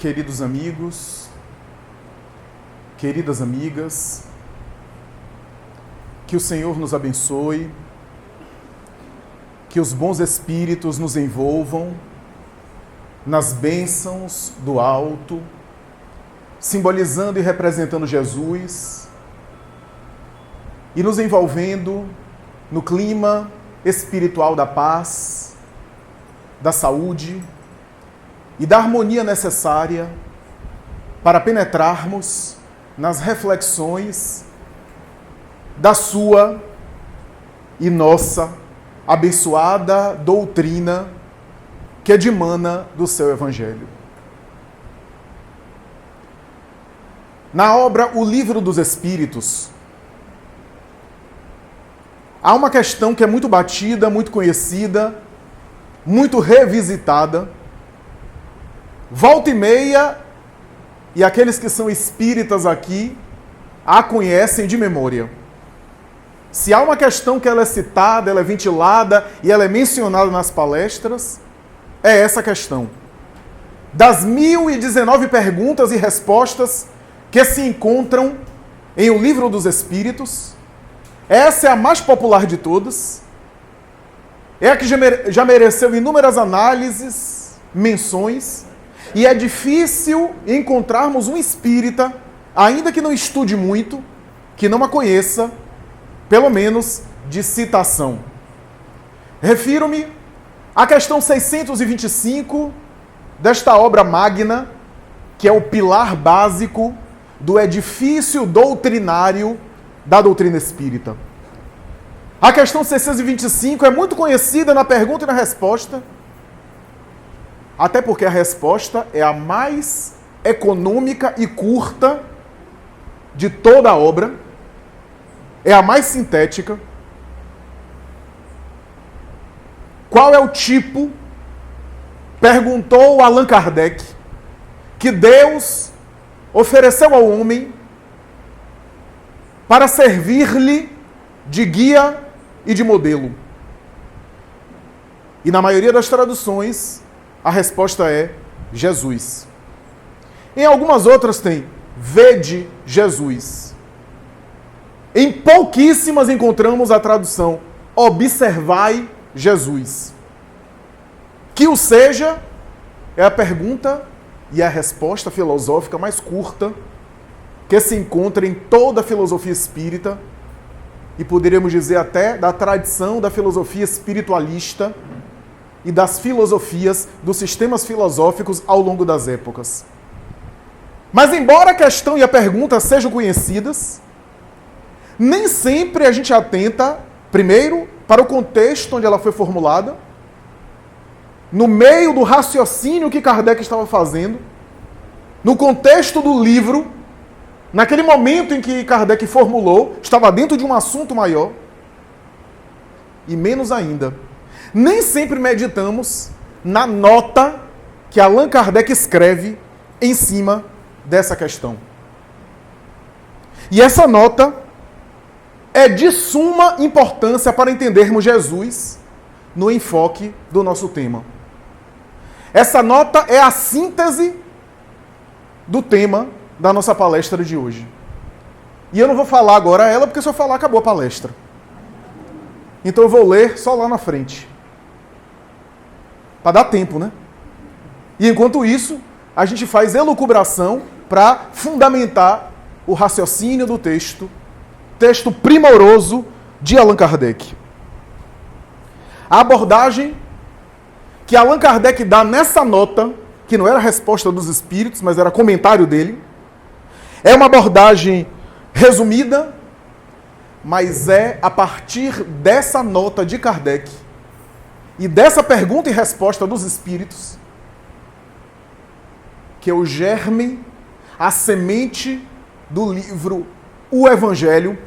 queridos amigos, queridas amigas, que o Senhor nos abençoe, que os bons espíritos nos envolvam nas bênçãos do alto, simbolizando e representando Jesus e nos envolvendo no clima espiritual da paz, da saúde e da harmonia necessária para penetrarmos nas reflexões da sua e nossa abençoada doutrina que emana do seu Evangelho. Na obra O Livro dos Espíritos, há uma questão que é muito batida, muito conhecida, muito revisitada. Volta e meia, e aqueles que são espíritas aqui a conhecem de memória. Se há uma questão que ela é citada, ela é ventilada e ela é mencionada nas palestras, é essa questão. Das 1019 perguntas e respostas que se encontram em O Livro dos Espíritos, essa é a mais popular de todas, é a que já mereceu inúmeras análises, menções, e é difícil encontrarmos um espírita, ainda que não estude muito, que não a conheça, pelo menos de citação. Refiro-me à questão 625 desta obra magna, que é o pilar básico do edifício doutrinário da doutrina espírita. A questão 625 é muito conhecida na pergunta e na resposta, até porque a resposta é a mais econômica e curta de toda a obra, é a mais sintética. Qual é o tipo, perguntou Allan Kardec, que Deus ofereceu ao homem para servir-lhe de guia e de modelo? E na maioria das traduções, a resposta é Jesus. Em algumas outras tem vede Jesus. Em pouquíssimas encontramos a tradução observai Jesus. Que o seja é a pergunta e a resposta filosófica mais curta que se encontra em toda a filosofia espírita e poderíamos dizer até da tradição da filosofia espiritualista e das filosofias dos sistemas filosóficos ao longo das épocas. Mas embora a questão e a pergunta sejam conhecidas, nem sempre a gente atenta, primeiro, para o contexto onde ela foi formulada, no meio do raciocínio que Kardec estava fazendo, no contexto do livro, naquele momento em que Kardec formulou, estava dentro de um assunto maior, e menos ainda, nem sempre meditamos na nota que Allan Kardec escreve em cima dessa questão. E essa nota é de suma importância para entendermos Jesus no enfoque do nosso tema. Essa nota é a síntese do tema da nossa palestra de hoje. E eu não vou falar agora ela, porque se eu falar, acabou a palestra. Então eu vou ler só lá na frente. Para dar tempo, né? E enquanto isso, a gente faz elucubração para fundamentar o raciocínio do texto primoroso de Allan Kardec. A abordagem que Allan Kardec dá nessa nota, que não era a resposta dos espíritos, mas era comentário dele, é uma abordagem resumida, mas é a partir dessa nota de Kardec e dessa pergunta e resposta dos espíritos que é o germe, a semente do livro O Evangelho,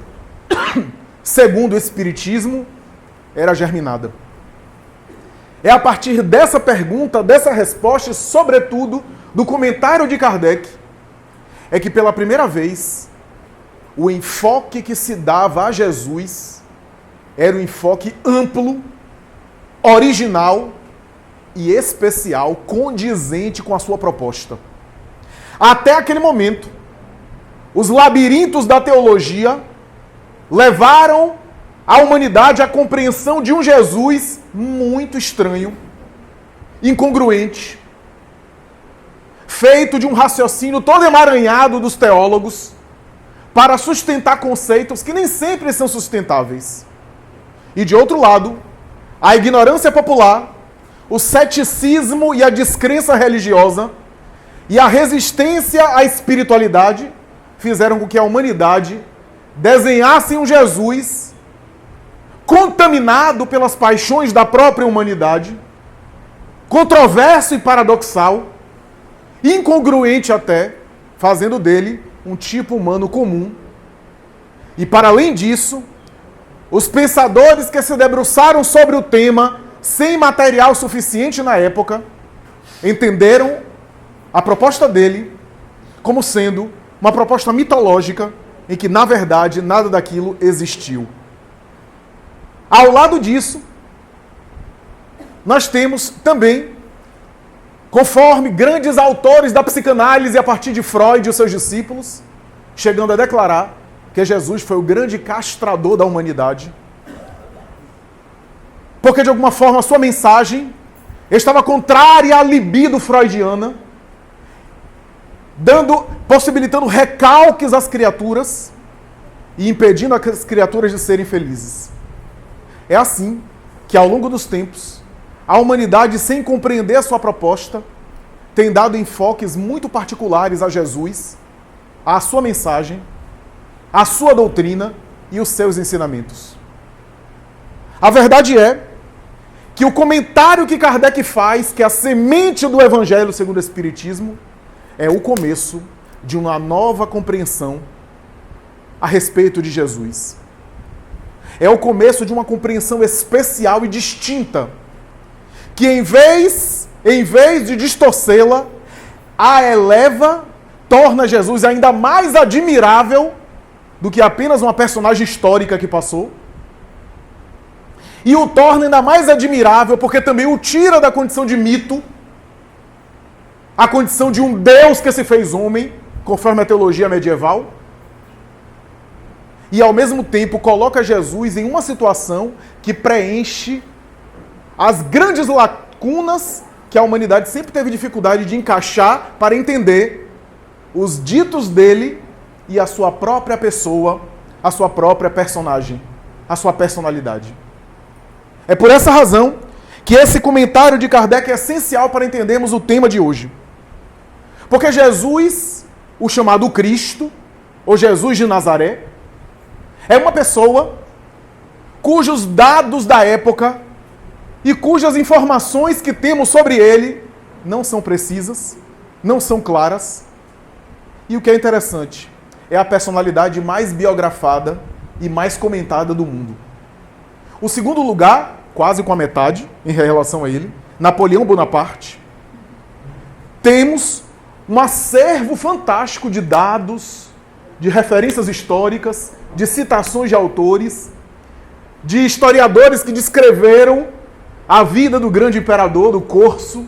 segundo o Espiritismo, era germinada. É a partir dessa pergunta, dessa resposta e, sobretudo, do comentário de Kardec, é que pela primeira vez o enfoque que se dava a Jesus era um enfoque amplo, original e especial, condizente com a sua proposta. Até aquele momento, os labirintos da teologia levaram a humanidade à compreensão de um Jesus muito estranho, incongruente, feito de um raciocínio todo emaranhado dos teólogos para sustentar conceitos que nem sempre são sustentáveis. E de outro lado, a ignorância popular, o ceticismo e a descrença religiosa e a resistência à espiritualidade fizeram com que a humanidade desenhasse um Jesus contaminado pelas paixões da própria humanidade, controverso e paradoxal, incongruente até, fazendo dele um tipo humano comum. E para além disso, os pensadores que se debruçaram sobre o tema sem material suficiente na época, entenderam a proposta dele como sendo uma proposta mitológica em que, na verdade, nada daquilo existiu. Ao lado disso, nós temos também, conforme grandes autores da psicanálise a partir de Freud e os seus discípulos, chegando a declarar que Jesus foi o grande castrador da humanidade, porque de alguma forma a sua mensagem estava contrária à libido freudiana, possibilitando recalques às criaturas e impedindo as criaturas de serem felizes. É assim que, ao longo dos tempos, a humanidade, sem compreender a sua proposta, tem dado enfoques muito particulares a Jesus, à sua mensagem, à sua doutrina e os seus ensinamentos. A verdade é que o comentário que Kardec faz, que é a semente do Evangelho segundo o Espiritismo, é o começo de uma nova compreensão a respeito de Jesus. É o começo de uma compreensão especial e distinta, que em vez de distorcê-la, a eleva, torna Jesus ainda mais admirável do que apenas uma personagem histórica que passou, e o torna ainda mais admirável porque também o tira da condição de mito, a condição de um Deus que se fez homem, conforme a teologia medieval, e ao mesmo tempo coloca Jesus em uma situação que preenche as grandes lacunas que a humanidade sempre teve dificuldade de encaixar para entender os ditos dele e a sua própria pessoa, a sua própria personagem, a sua personalidade. É por essa razão que esse comentário de Kardec é essencial para entendermos o tema de hoje. Porque Jesus, o chamado Cristo, ou Jesus de Nazaré, é uma pessoa cujos dados da época e cujas informações que temos sobre ele não são precisas, não são claras. E o que é interessante, é a personalidade mais biografada e mais comentada do mundo. O segundo lugar, quase com a metade em relação a ele, Napoleão Bonaparte. Temos um acervo fantástico de dados, de referências históricas, de citações de autores, de historiadores que descreveram a vida do grande imperador, do Corso,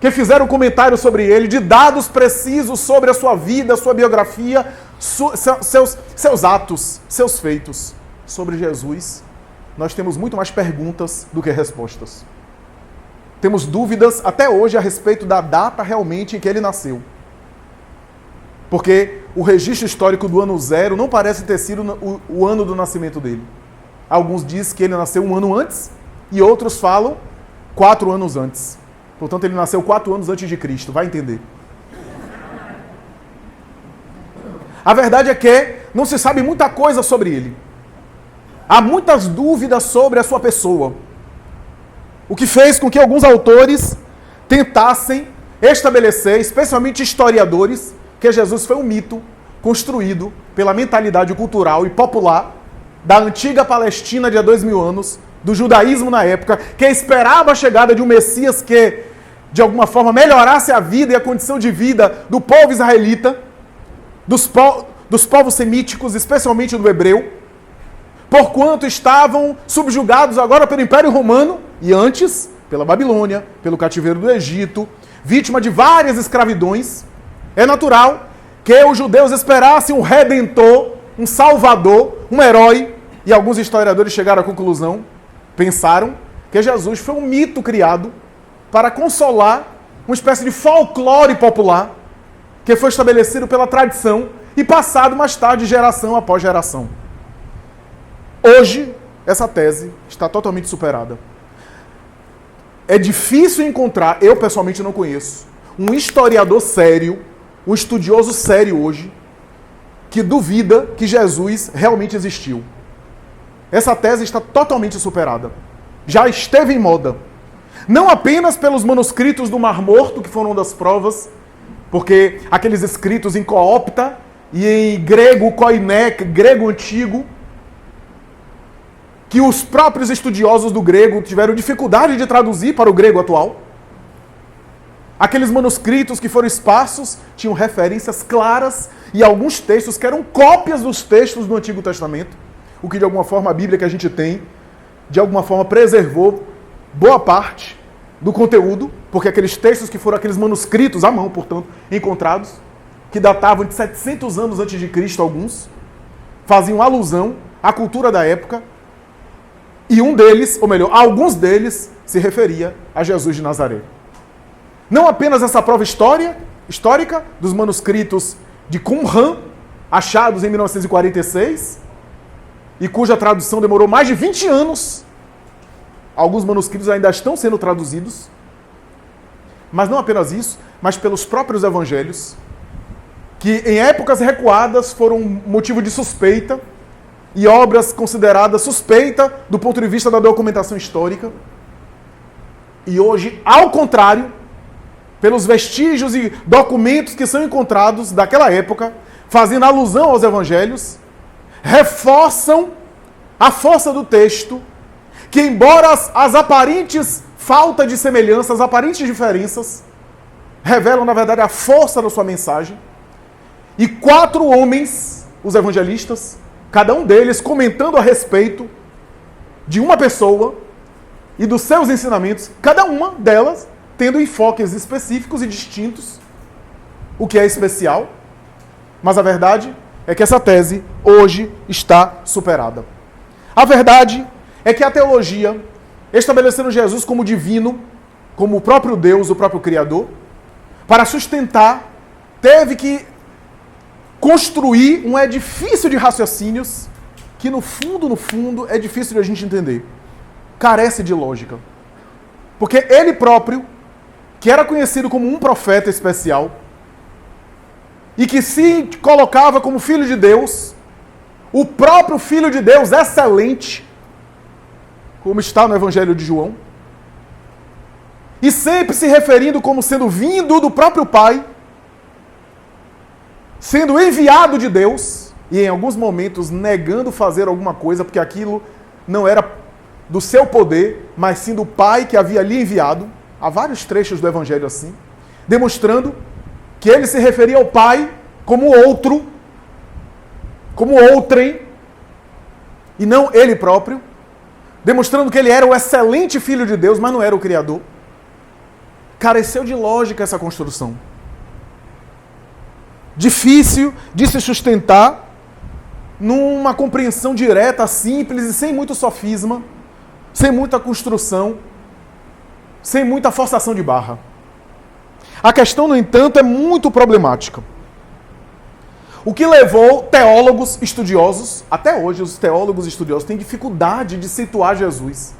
que fizeram comentários sobre ele, de dados precisos sobre a sua vida, a sua biografia, seus atos, seus feitos. Sobre Jesus, nós temos muito mais perguntas do que respostas. Temos dúvidas até hoje a respeito da data realmente em que ele nasceu. Porque o registro histórico do ano zero não parece ter sido o ano do nascimento dele. Alguns dizem que ele nasceu um ano antes e outros falam 4 anos antes. Portanto, ele nasceu 4 anos antes de Cristo. Vai entender. A verdade é que não se sabe muita coisa sobre ele. Há muitas dúvidas sobre a sua pessoa. O que fez com que alguns autores tentassem estabelecer, especialmente historiadores, que Jesus foi um mito construído pela mentalidade cultural e popular da antiga Palestina de há 2000 anos, do judaísmo na época, que esperava a chegada de um Messias que, de alguma forma, melhorasse a vida e a condição de vida do povo israelita, dos povos semíticos, especialmente do hebreu, porquanto estavam subjugados agora pelo Império Romano e antes pela Babilônia, pelo cativeiro do Egito, vítima de várias escravidões, É natural que os judeus esperassem um redentor, um salvador, um herói, e alguns historiadores chegaram à conclusão, pensaram, que Jesus foi um mito criado para consolar uma espécie de folclore popular que foi estabelecido pela tradição e passado mais tarde, geração após geração. Hoje, essa tese está totalmente superada. É difícil encontrar, eu pessoalmente não conheço, um historiador sério, um estudioso sério hoje, que duvida que Jesus realmente existiu. Essa tese está totalmente superada. Já esteve em moda. Não apenas pelos manuscritos do Mar Morto, que foram uma das provas, porque aqueles escritos em coopta e em grego koiné, grego antigo, que os próprios estudiosos do grego tiveram dificuldade de traduzir para o grego atual. Aqueles manuscritos que foram esparsos tinham referências claras e alguns textos que eram cópias dos textos do Antigo Testamento, o que de alguma forma a Bíblia que a gente tem, de alguma forma preservou boa parte do conteúdo, porque aqueles textos que foram aqueles manuscritos à mão, portanto, encontrados, que datavam de 700 anos antes de Cristo, alguns, faziam alusão à cultura da época, e um deles, ou melhor, alguns deles, se referia a Jesus de Nazaré. Não apenas essa prova histórica dos manuscritos de Qumran, achados em 1946, e cuja tradução demorou mais de 20 anos. Alguns manuscritos ainda estão sendo traduzidos. Mas não apenas isso, mas pelos próprios evangelhos, que em épocas recuadas foram motivo de suspeita, e obras consideradas suspeita do ponto de vista da documentação histórica. E hoje, ao contrário, pelos vestígios e documentos que são encontrados daquela época, fazendo alusão aos evangelhos, reforçam a força do texto, que embora as aparentes falta de semelhanças, as aparentes diferenças, revelam, na verdade, a força da sua mensagem. E 4 homens, os evangelistas, cada um deles comentando a respeito de uma pessoa e dos seus ensinamentos, cada uma delas tendo enfoques específicos e distintos, o que é especial, mas a verdade é que essa tese hoje está superada. A verdade é que a teologia, estabelecendo Jesus como divino, como o próprio Deus, o próprio Criador, para sustentar, teve que construir um edifício de raciocínios que, no fundo, é difícil de a gente entender. Carece de lógica. Porque ele próprio, que era conhecido como um profeta especial, e que se colocava como Filho de Deus, o próprio Filho de Deus excelente, como está no Evangelho de João, e sempre se referindo como sendo vindo do próprio Pai, sendo enviado de Deus, e em alguns momentos negando fazer alguma coisa, porque aquilo não era do seu poder, mas sim do Pai que havia lhe enviado. Há vários trechos do Evangelho assim, demonstrando que ele se referia ao Pai como outro, como outrem, e não ele próprio, demonstrando que ele era o excelente Filho de Deus, mas não era o Criador. Careceu de lógica essa construção. Difícil de se sustentar numa compreensão direta, simples e sem muito sofisma, sem muita construção, sem muita forçação de barra. A questão, no entanto, é muito problemática. O que levou teólogos estudiosos, até hoje os teólogos estudiosos têm dificuldade de situar Jesus,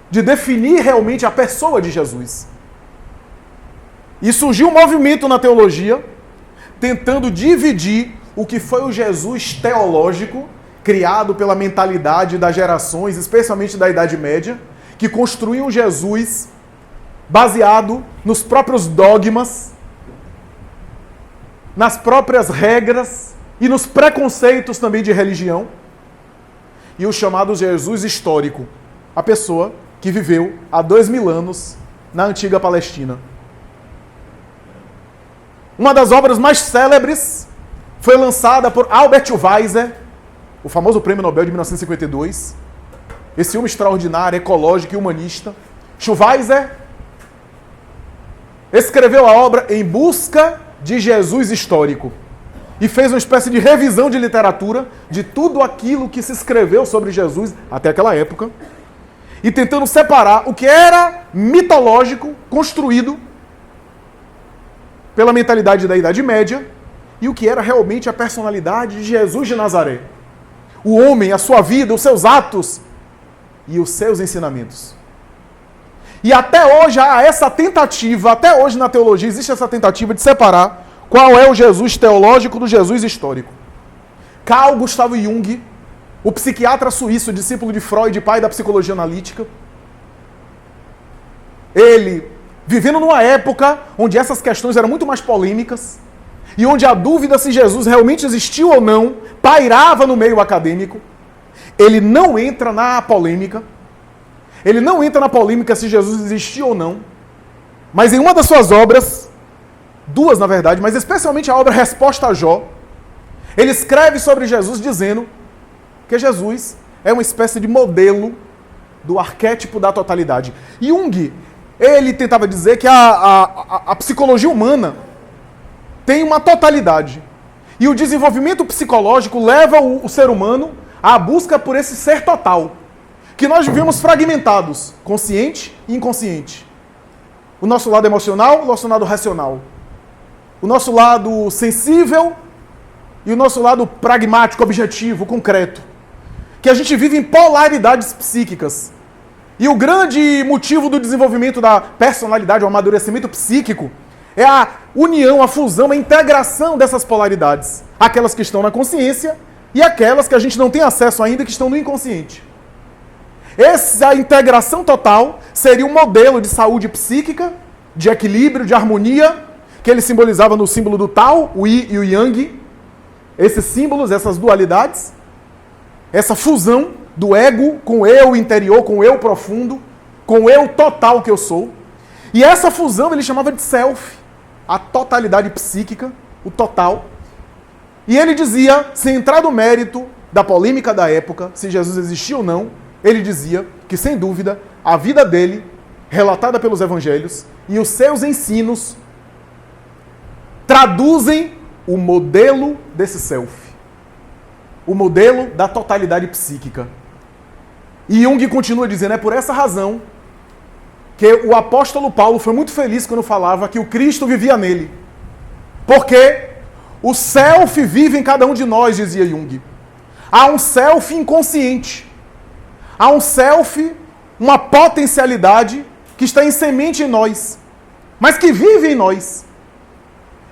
de definir realmente a pessoa de Jesus. E surgiu um movimento na teologia tentando dividir o que foi o Jesus teológico, criado pela mentalidade das gerações, especialmente da Idade Média, que construíam Jesus baseado nos próprios dogmas, nas próprias regras e nos preconceitos também de religião, e o chamado Jesus histórico, a pessoa que viveu há 2000 anos na antiga Palestina. Uma das obras mais célebres foi lançada por Albert Schweitzer, o famoso Prêmio Nobel de 1952. Esse homem extraordinário, ecológico e humanista. Schweitzer escreveu a obra Em Busca de Jesus Histórico e fez uma espécie de revisão de literatura de tudo aquilo que se escreveu sobre Jesus até aquela época e tentando separar o que era mitológico, construído pela mentalidade da Idade Média e o que era realmente a personalidade de Jesus de Nazaré. O homem, a sua vida, os seus atos e os seus ensinamentos. E até hoje há essa tentativa, até hoje na teologia existe essa tentativa de separar qual é o Jesus teológico do Jesus histórico. Carl Gustav Jung, o psiquiatra suíço, discípulo de Freud, pai da psicologia analítica, ele, vivendo numa época onde essas questões eram muito mais polêmicas, e onde a dúvida se Jesus realmente existiu ou não pairava no meio acadêmico, ele não entra na polêmica. Ele não entra na polêmica se Jesus existiu ou não. Mas em uma das suas obras, duas na verdade, mas especialmente a obra Resposta a Jó, ele escreve sobre Jesus dizendo que Jesus é uma espécie de modelo do arquétipo da totalidade. Jung, ele tentava dizer que a psicologia humana tem uma totalidade. E o desenvolvimento psicológico leva o ser humano à busca por esse ser total. Que nós vivemos fragmentados, consciente e inconsciente. O nosso lado emocional, o nosso lado racional. O nosso lado sensível e o nosso lado pragmático, objetivo, concreto. Que a gente vive em polaridades psíquicas. E o grande motivo do desenvolvimento da personalidade, o amadurecimento psíquico, é a união, a fusão, a integração dessas polaridades. Aquelas que estão na consciência e aquelas que a gente não tem acesso ainda, que estão no inconsciente. Essa integração total seria um modelo de saúde psíquica, de equilíbrio, de harmonia, que ele simbolizava no símbolo do Tao, o Yi e o Yang. Esses símbolos, essas dualidades, essa fusão do ego com o eu interior, com o eu profundo, com o eu total que eu sou. E essa fusão ele chamava de self, a totalidade psíquica, o total. E ele dizia, sem entrar no mérito da polêmica da época, se Jesus existia ou não, ele dizia que, sem dúvida, a vida dele, relatada pelos evangelhos, e os seus ensinos traduzem o modelo desse self. O modelo da totalidade psíquica. E Jung continua dizendo, é por essa razão que o apóstolo Paulo foi muito feliz quando falava que o Cristo vivia nele. Porque o self vive em cada um de nós, dizia Jung. Há um self inconsciente. Há um self, uma potencialidade que está em semente em nós, mas que vive em nós.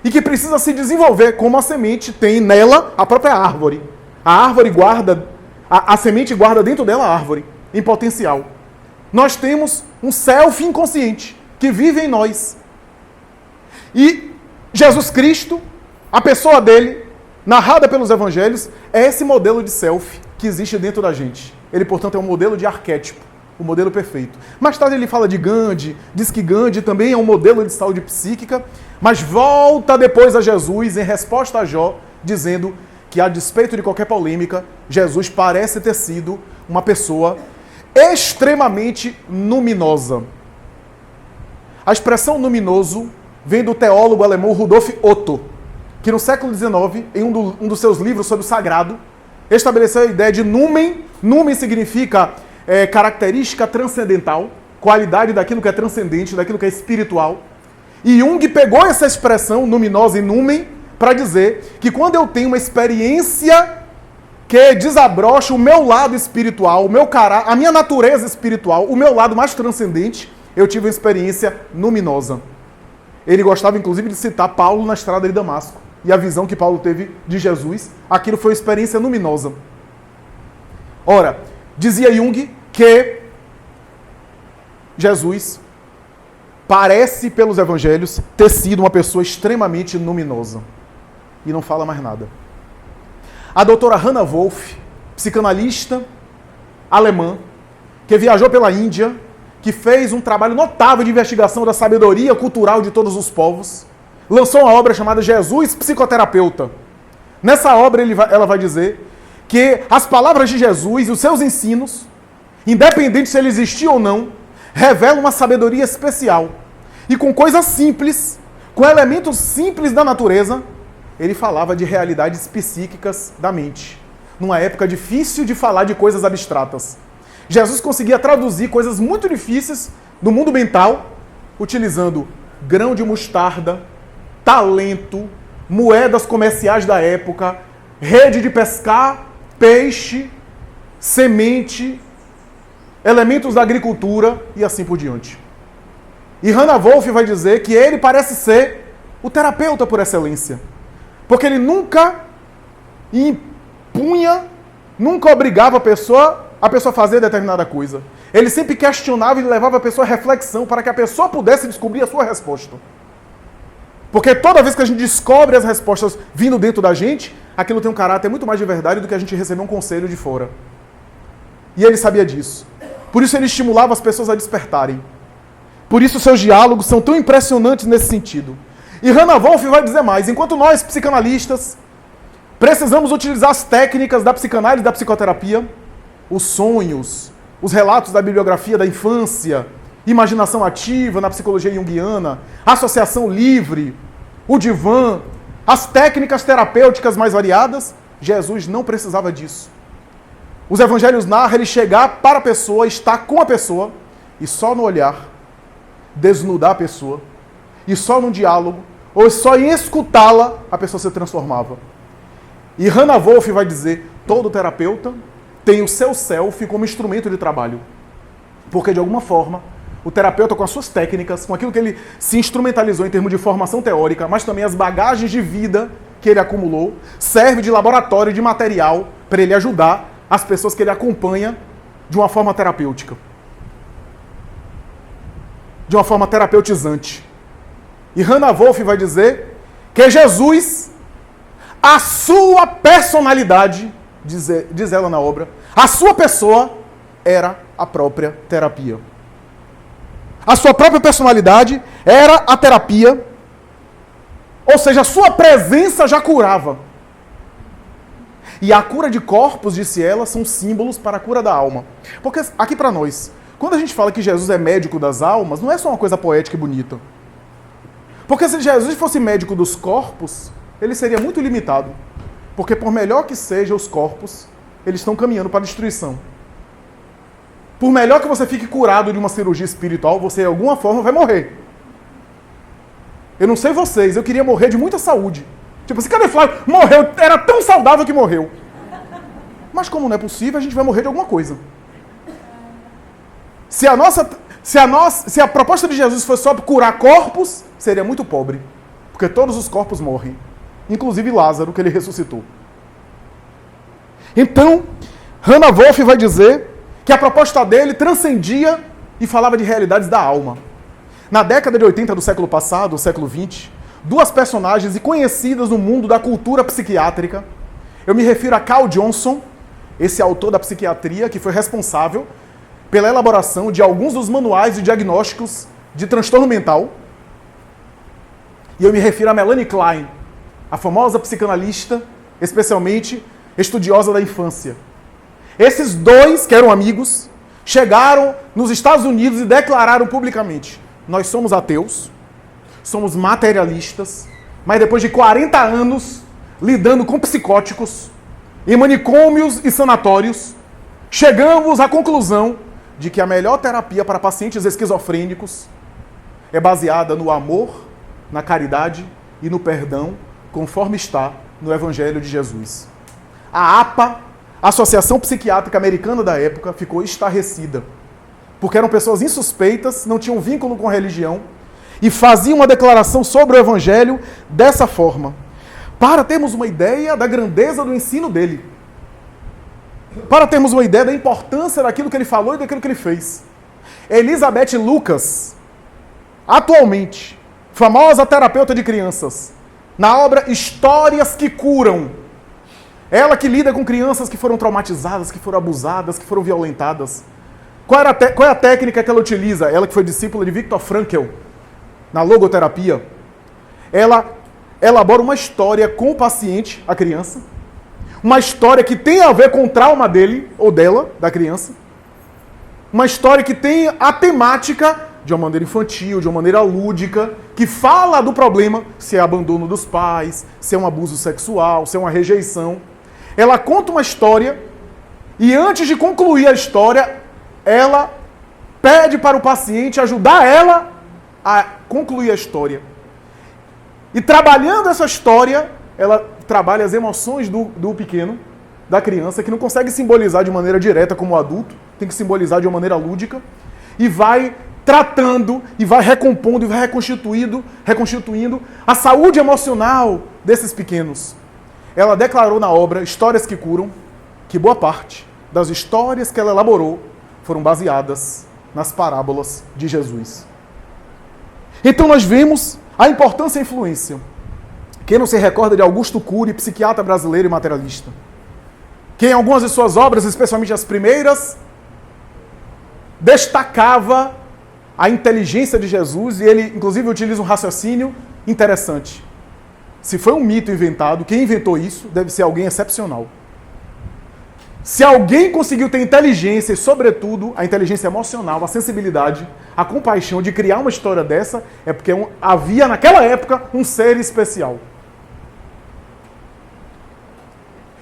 E que precisa se desenvolver como a semente tem nela a própria árvore. A árvore guarda, a semente guarda dentro dela a árvore, em potencial. Nós temos um self inconsciente que vive em nós. E Jesus Cristo, a pessoa dele, narrada pelos evangelhos, é esse modelo de self que existe dentro da gente. Ele, portanto, é um modelo de arquétipo, o modelo perfeito. Mais tarde ele fala de Gandhi, diz que Gandhi também é um modelo de saúde psíquica, mas volta depois a Jesus em resposta a Jó, dizendo que, a despeito de qualquer polêmica, Jesus parece ter sido uma pessoa extremamente luminosa. A expressão luminoso vem do teólogo alemão Rudolf Otto, que no século XIX, em um dos seus livros sobre o sagrado, estabeleceu a ideia de numen. Numen significa característica transcendental, qualidade daquilo que é transcendente, daquilo que é espiritual. E Jung pegou essa expressão, luminosa e numen, para dizer que quando eu tenho uma experiência que desabrocha o meu lado espiritual, o meu caráter, a minha natureza espiritual, o meu lado mais transcendente, eu tive uma experiência luminosa. Ele gostava, inclusive, de citar Paulo na estrada de Damasco. E a visão que Paulo teve de Jesus, aquilo foi uma experiência luminosa. Ora, dizia Jung que Jesus parece, pelos evangelhos, ter sido uma pessoa extremamente luminosa. E não fala mais nada. A doutora Hannah Wolff, psicanalista alemã, que viajou pela Índia, que fez um trabalho notável de investigação da sabedoria cultural de todos os povos, lançou uma obra chamada Jesus Psicoterapeuta. Nessa obra ela vai dizer que as palavras de Jesus e os seus ensinos, independente se ele existia ou não, revelam uma sabedoria especial. e com coisas simples, com elementos simples da natureza, ele falava de realidades psíquicas da mente. Numa época difícil de falar de coisas abstratas. Jesus conseguia traduzir coisas muito difíceis do mundo mental, utilizando grão de mostarda, talento, moedas comerciais da época, rede de pescar, peixe, semente, elementos da agricultura e assim por diante. E Hannah Wolff vai dizer que ele parece ser o terapeuta por excelência. Porque ele nunca impunha, nunca obrigava a pessoa a fazer determinada coisa. Ele sempre questionava e levava a pessoa à reflexão para que a pessoa pudesse descobrir a sua resposta. Porque toda vez que a gente descobre as respostas vindo dentro da gente, aquilo tem um caráter muito mais de verdade do que a gente receber um conselho de fora. E ele sabia disso. Por isso ele estimulava as pessoas a despertarem. Por isso seus diálogos são tão impressionantes nesse sentido. E Hannah Wolff vai dizer mais. Enquanto nós, psicanalistas, precisamos utilizar as técnicas da psicanálise e da psicoterapia, os sonhos, os relatos da bibliografia da infância, imaginação ativa na psicologia junguiana, associação livre, o divã, as técnicas terapêuticas mais variadas, Jesus não precisava disso. Os evangelhos narram ele chegar para a pessoa, estar com a pessoa, e só no olhar, desnudar a pessoa, e só no diálogo, ou só em escutá-la, a pessoa se transformava. E Hannah Wolff vai dizer, todo terapeuta tem o seu self como instrumento de trabalho. Porque, de alguma forma, o terapeuta, com as suas técnicas, com aquilo que ele se instrumentalizou em termos de formação teórica, mas também as bagagens de vida que ele acumulou, serve de laboratório, de material, para ele ajudar as pessoas que ele acompanha de uma forma terapêutica. De uma forma terapeutizante. E Hannah Wolff vai dizer que Jesus, a sua personalidade, diz ela na obra, a sua pessoa era a própria terapia. A sua própria personalidade era a terapia, ou seja, a sua presença já curava. E a cura de corpos, disse ela, são símbolos para a cura da alma. Porque aqui para nós, quando a gente fala que Jesus é médico das almas, não é só uma coisa poética e bonita. Porque se Jesus fosse médico dos corpos, ele seria muito limitado. Porque por melhor que sejam os corpos, eles estão caminhando para a destruição. Por melhor que você fique curado de uma cirurgia espiritual, você de alguma forma vai morrer. Eu não sei vocês, eu queria morrer de muita saúde. Tipo assim, cadê Flávio? Morreu, era tão saudável que morreu. Mas como não é possível, a gente vai morrer de alguma coisa. Se a proposta de Jesus fosse só curar corpos, seria muito pobre. Porque todos os corpos morrem. Inclusive Lázaro, que ele ressuscitou. Então, Hannah Wolff vai dizer que a proposta dele transcendia e falava de realidades da alma. Na década de 80 do século passado, século 20, duas personagens conhecidas no mundo da cultura psiquiátrica. Eu me refiro a Carl Johnson, esse autor da psiquiatria que foi responsável pela elaboração de alguns dos manuais de diagnósticos de transtorno mental. E eu me refiro a Melanie Klein, a famosa psicanalista, especialmente estudiosa da infância. Esses dois, que eram amigos, chegaram nos Estados Unidos e declararam publicamente: nós somos ateus, somos materialistas, mas depois de 40 anos lidando com psicóticos, em manicômios e sanatórios, chegamos à conclusão de que a melhor terapia para pacientes esquizofrênicos é baseada no amor, na caridade e no perdão, conforme está no Evangelho de Jesus. A APA, a Associação Psiquiátrica Americana da época, ficou estarrecida, porque eram pessoas insuspeitas, não tinham vínculo com a religião, e faziam uma declaração sobre o Evangelho dessa forma, para termos uma ideia da grandeza do ensino dele, para termos uma ideia da importância daquilo que ele falou e daquilo que ele fez. Elizabeth Lucas, atualmente, famosa terapeuta de crianças, na obra Histórias que Curam, ela que lida com crianças que foram traumatizadas, que foram abusadas, que foram violentadas. Qual é a técnica que ela utiliza? Ela que foi discípula de Viktor Frankl, na logoterapia. Ela elabora uma história com o paciente, a criança, uma história que tem a ver com o trauma dele ou dela, da criança, uma história que tem a temática de uma maneira infantil, de uma maneira lúdica, que fala do problema, se é abandono dos pais, se é um abuso sexual, se é uma rejeição. Ela conta uma história e antes de concluir a história, ela pede para o paciente ajudar ela a concluir a história. E trabalhando essa história, ela trabalha as emoções do pequeno, da criança, que não consegue simbolizar de maneira direta como o adulto, tem que simbolizar de uma maneira lúdica, e vai tratando, e vai recompondo, e vai reconstituindo a saúde emocional desses pequenos. Ela declarou na obra Histórias que Curam que boa parte das histórias que ela elaborou foram baseadas nas parábolas de Jesus. Então nós vemos a importância e a influência. Quem não se recorda de Augusto Cury, psiquiatra brasileiro e materialista? Que em algumas de suas obras, especialmente as primeiras, destacava a inteligência de Jesus, e ele, inclusive, utiliza um raciocínio interessante. Se foi um mito inventado, quem inventou isso deve ser alguém excepcional. Se alguém conseguiu ter inteligência, e sobretudo a inteligência emocional, a sensibilidade, a compaixão de criar uma história dessa, é porque havia naquela época um ser especial.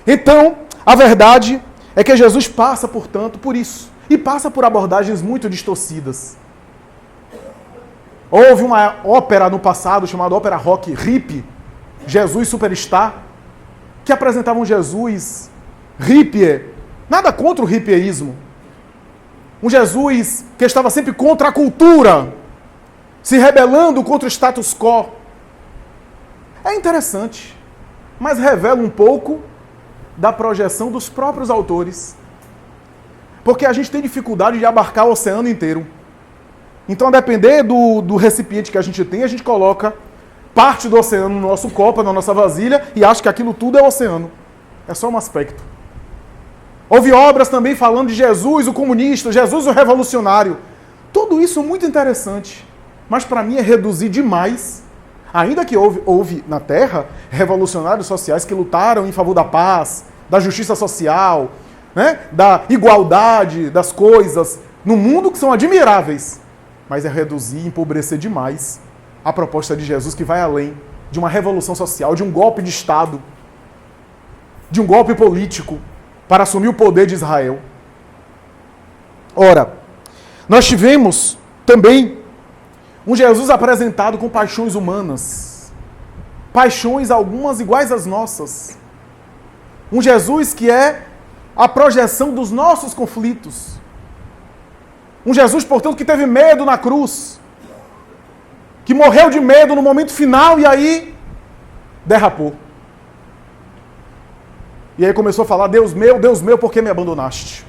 Então, a verdade é que Jesus passa, portanto, por isso. E passa por abordagens muito distorcidas. Houve uma ópera no passado chamada ópera rock hippie, Jesus Superstar, que apresentava um Jesus hippie, nada contra o hippieísmo. Um Jesus que estava sempre contra a cultura, se rebelando contra o status quo. É interessante, mas revela um pouco da projeção dos próprios autores. Porque a gente tem dificuldade de abarcar o oceano inteiro. Então, a depender do recipiente que a gente tem, a gente coloca parte do oceano no nosso copo, na nossa vasilha, e acha que aquilo tudo é oceano. É só um aspecto. Houve obras também falando de Jesus, o comunista, Jesus, o revolucionário. Tudo isso muito interessante. Mas para mim é reduzir demais. Ainda que houve na Terra revolucionários sociais que lutaram em favor da paz, da justiça social, né, da igualdade das coisas no mundo, que são admiráveis. Mas é reduzir e empobrecer demais a proposta de Jesus, que vai além de uma revolução social, de um golpe de Estado, de um golpe político para assumir o poder de Israel. Ora, nós tivemos também um Jesus apresentado com paixões humanas, paixões algumas iguais às nossas. Um Jesus que é a projeção dos nossos conflitos. Um Jesus, portanto, que teve medo na cruz, que morreu de medo no momento final e aí derrapou. E aí começou a falar, Deus meu, por que me abandonaste?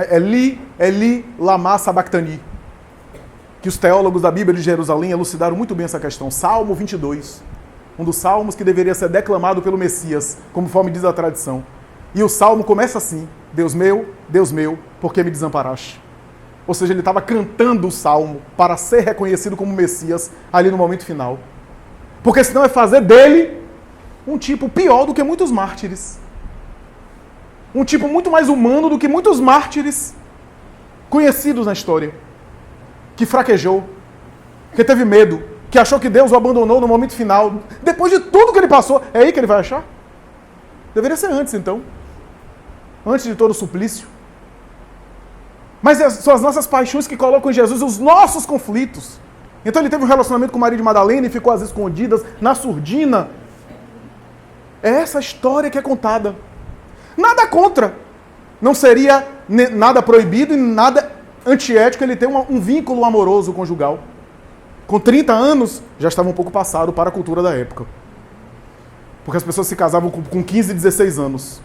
Eli, Eli, lama sabachthani. Que os teólogos da Bíblia de Jerusalém elucidaram muito bem essa questão. Salmo 22, um dos salmos que deveria ser declamado pelo Messias, conforme diz a tradição. E o salmo começa assim, Deus meu, por que me desamparaste? Ou seja, ele estava cantando o salmo para ser reconhecido como Messias ali no momento final. Porque senão é fazer dele um tipo pior do que muitos mártires. Um tipo muito mais humano do que muitos mártires conhecidos na história. Que fraquejou, que teve medo, que achou que Deus o abandonou no momento final. Depois de tudo que ele passou, é aí que ele vai achar? Deveria ser antes, então. Antes de todo o suplício. Mas são as nossas paixões que colocam em Jesus os nossos conflitos. Então ele teve um relacionamento com Maria de Madalena e ficou às escondidas, na surdina. É essa história que é contada. Nada contra. Não seria nada proibido e nada antiético ele ter um vínculo amoroso conjugal. Com 30 anos, já estava um pouco passado para a cultura da época. Porque as pessoas se casavam com 15 e 16 anos.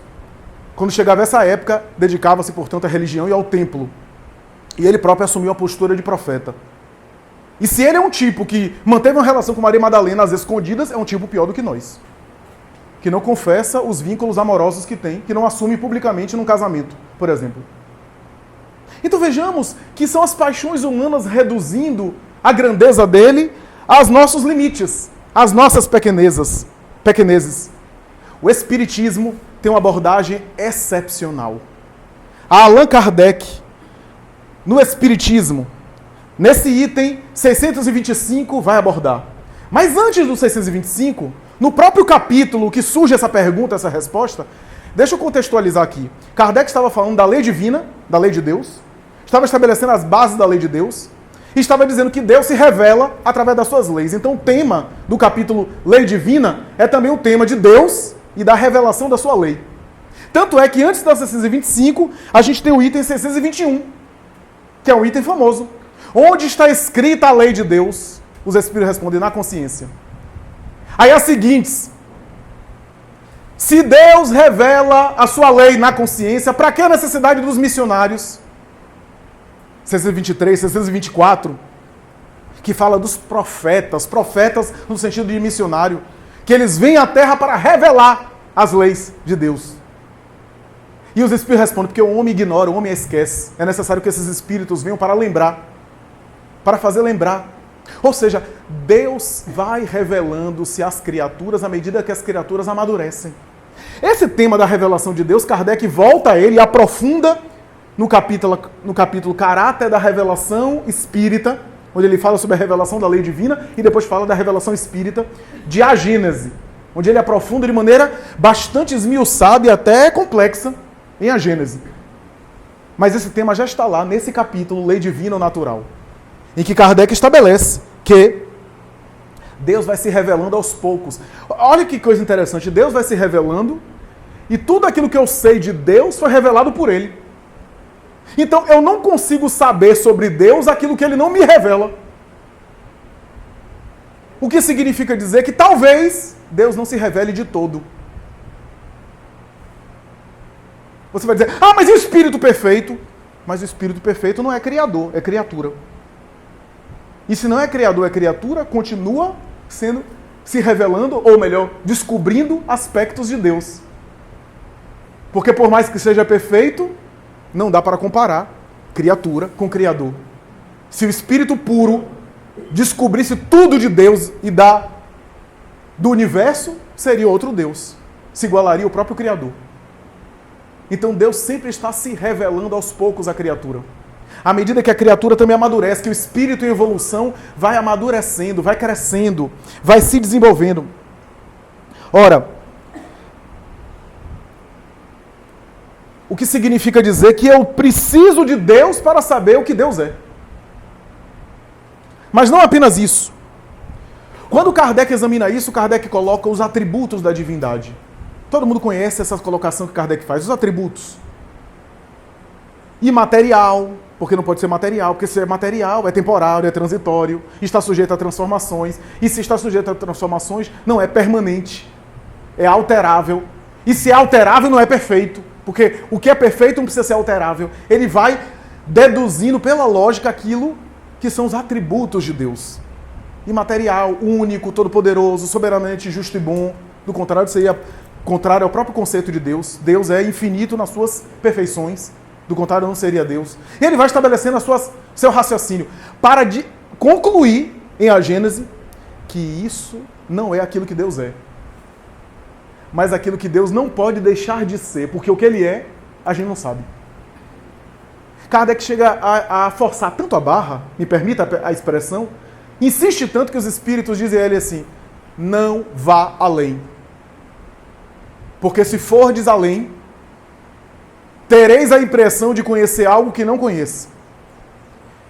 Quando chegava essa época, dedicava-se, portanto, à religião e ao templo. E ele próprio assumiu a postura de profeta. E se ele é um tipo que manteve uma relação com Maria Madalena às escondidas, é um tipo pior do que nós. Que não confessa os vínculos amorosos que tem, que não assume publicamente num casamento, por exemplo. Então vejamos que são as paixões humanas reduzindo a grandeza dele aos nossos limites, às nossas pequenezes. O Espiritismo tem uma abordagem excepcional. A Allan Kardec, no Espiritismo, nesse item 625 vai abordar. Mas antes do 625, no próprio capítulo que surge essa pergunta, essa resposta, deixa eu contextualizar aqui. Kardec estava falando da lei divina, da lei de Deus, estava estabelecendo as bases da lei de Deus, e estava dizendo que Deus se revela através das suas leis. Então o tema do capítulo Lei Divina é também o tema de Deus e da revelação da sua lei. Tanto é que antes da 625, a gente tem o item 621, que é um item famoso. Onde está escrita a lei de Deus? Os Espíritos respondem, na consciência. Aí as seguintes. Se Deus revela a sua lei na consciência, para que a necessidade dos missionários? 623, 624, que fala dos profetas no sentido de missionário, que eles vêm à terra para revelar as leis de Deus. E os Espíritos respondem, porque o homem ignora, o homem esquece. É necessário que esses Espíritos venham para lembrar, para fazer lembrar. Ou seja, Deus vai revelando-se às criaturas à medida que as criaturas amadurecem. Esse tema da revelação de Deus, Kardec volta a ele e aprofunda no capítulo Caráter da Revelação Espírita, onde ele fala sobre a revelação da lei divina e depois fala da revelação espírita de A Gênese, onde ele aprofunda de maneira bastante esmiuçada e até complexa em A Gênese. Mas esse tema já está lá nesse capítulo, Lei Divina ou Natural, em que Kardec estabelece que Deus vai se revelando aos poucos. Olha que coisa interessante, Deus vai se revelando e tudo aquilo que eu sei de Deus foi revelado por Ele. Então eu não consigo saber sobre Deus aquilo que Ele não me revela. O que significa dizer que talvez Deus não se revele de todo. Você vai dizer, mas e o Espírito perfeito? Mas o Espírito perfeito não é criador, é criatura. E se não é criador, é criatura, continua se revelando, ou melhor, descobrindo aspectos de Deus. Porque por mais que seja perfeito, não dá para comparar criatura com criador. Se o Espírito puro descobrisse tudo de Deus e do universo, seria outro Deus. Se igualaria ao próprio Criador. Então Deus sempre está se revelando aos poucos à criatura. À medida que a criatura também amadurece, que o Espírito em evolução vai amadurecendo, vai crescendo, vai se desenvolvendo. Ora, o que significa dizer que eu preciso de Deus para saber o que Deus é. Mas não apenas isso. Quando Kardec examina isso, Kardec coloca os atributos da divindade. Todo mundo conhece essa colocação que Kardec faz, os atributos. Imaterial, porque não pode ser material, porque se é material, é temporário, é transitório, está sujeito a transformações. E se está sujeito a transformações, não é permanente, é alterável. E se é alterável, não é perfeito. Porque o que é perfeito não precisa ser alterável. Ele vai deduzindo pela lógica aquilo que são os atributos de Deus. Imaterial, único, todo-poderoso, soberanamente justo e bom. Do contrário, seria contrário ao próprio conceito de Deus. Deus é infinito nas suas perfeições. Do contrário, não seria Deus. E ele vai estabelecendo seu raciocínio para concluir em A Gênese que isso não é aquilo que Deus é. Mas aquilo que Deus não pode deixar de ser, porque o que Ele é, a gente não sabe. Kardec chega a forçar tanto a barra, me permita a expressão, insiste tanto que os Espíritos dizem a ele assim, não vá além. Porque se fordes além, tereis a impressão de conhecer algo que não conheça.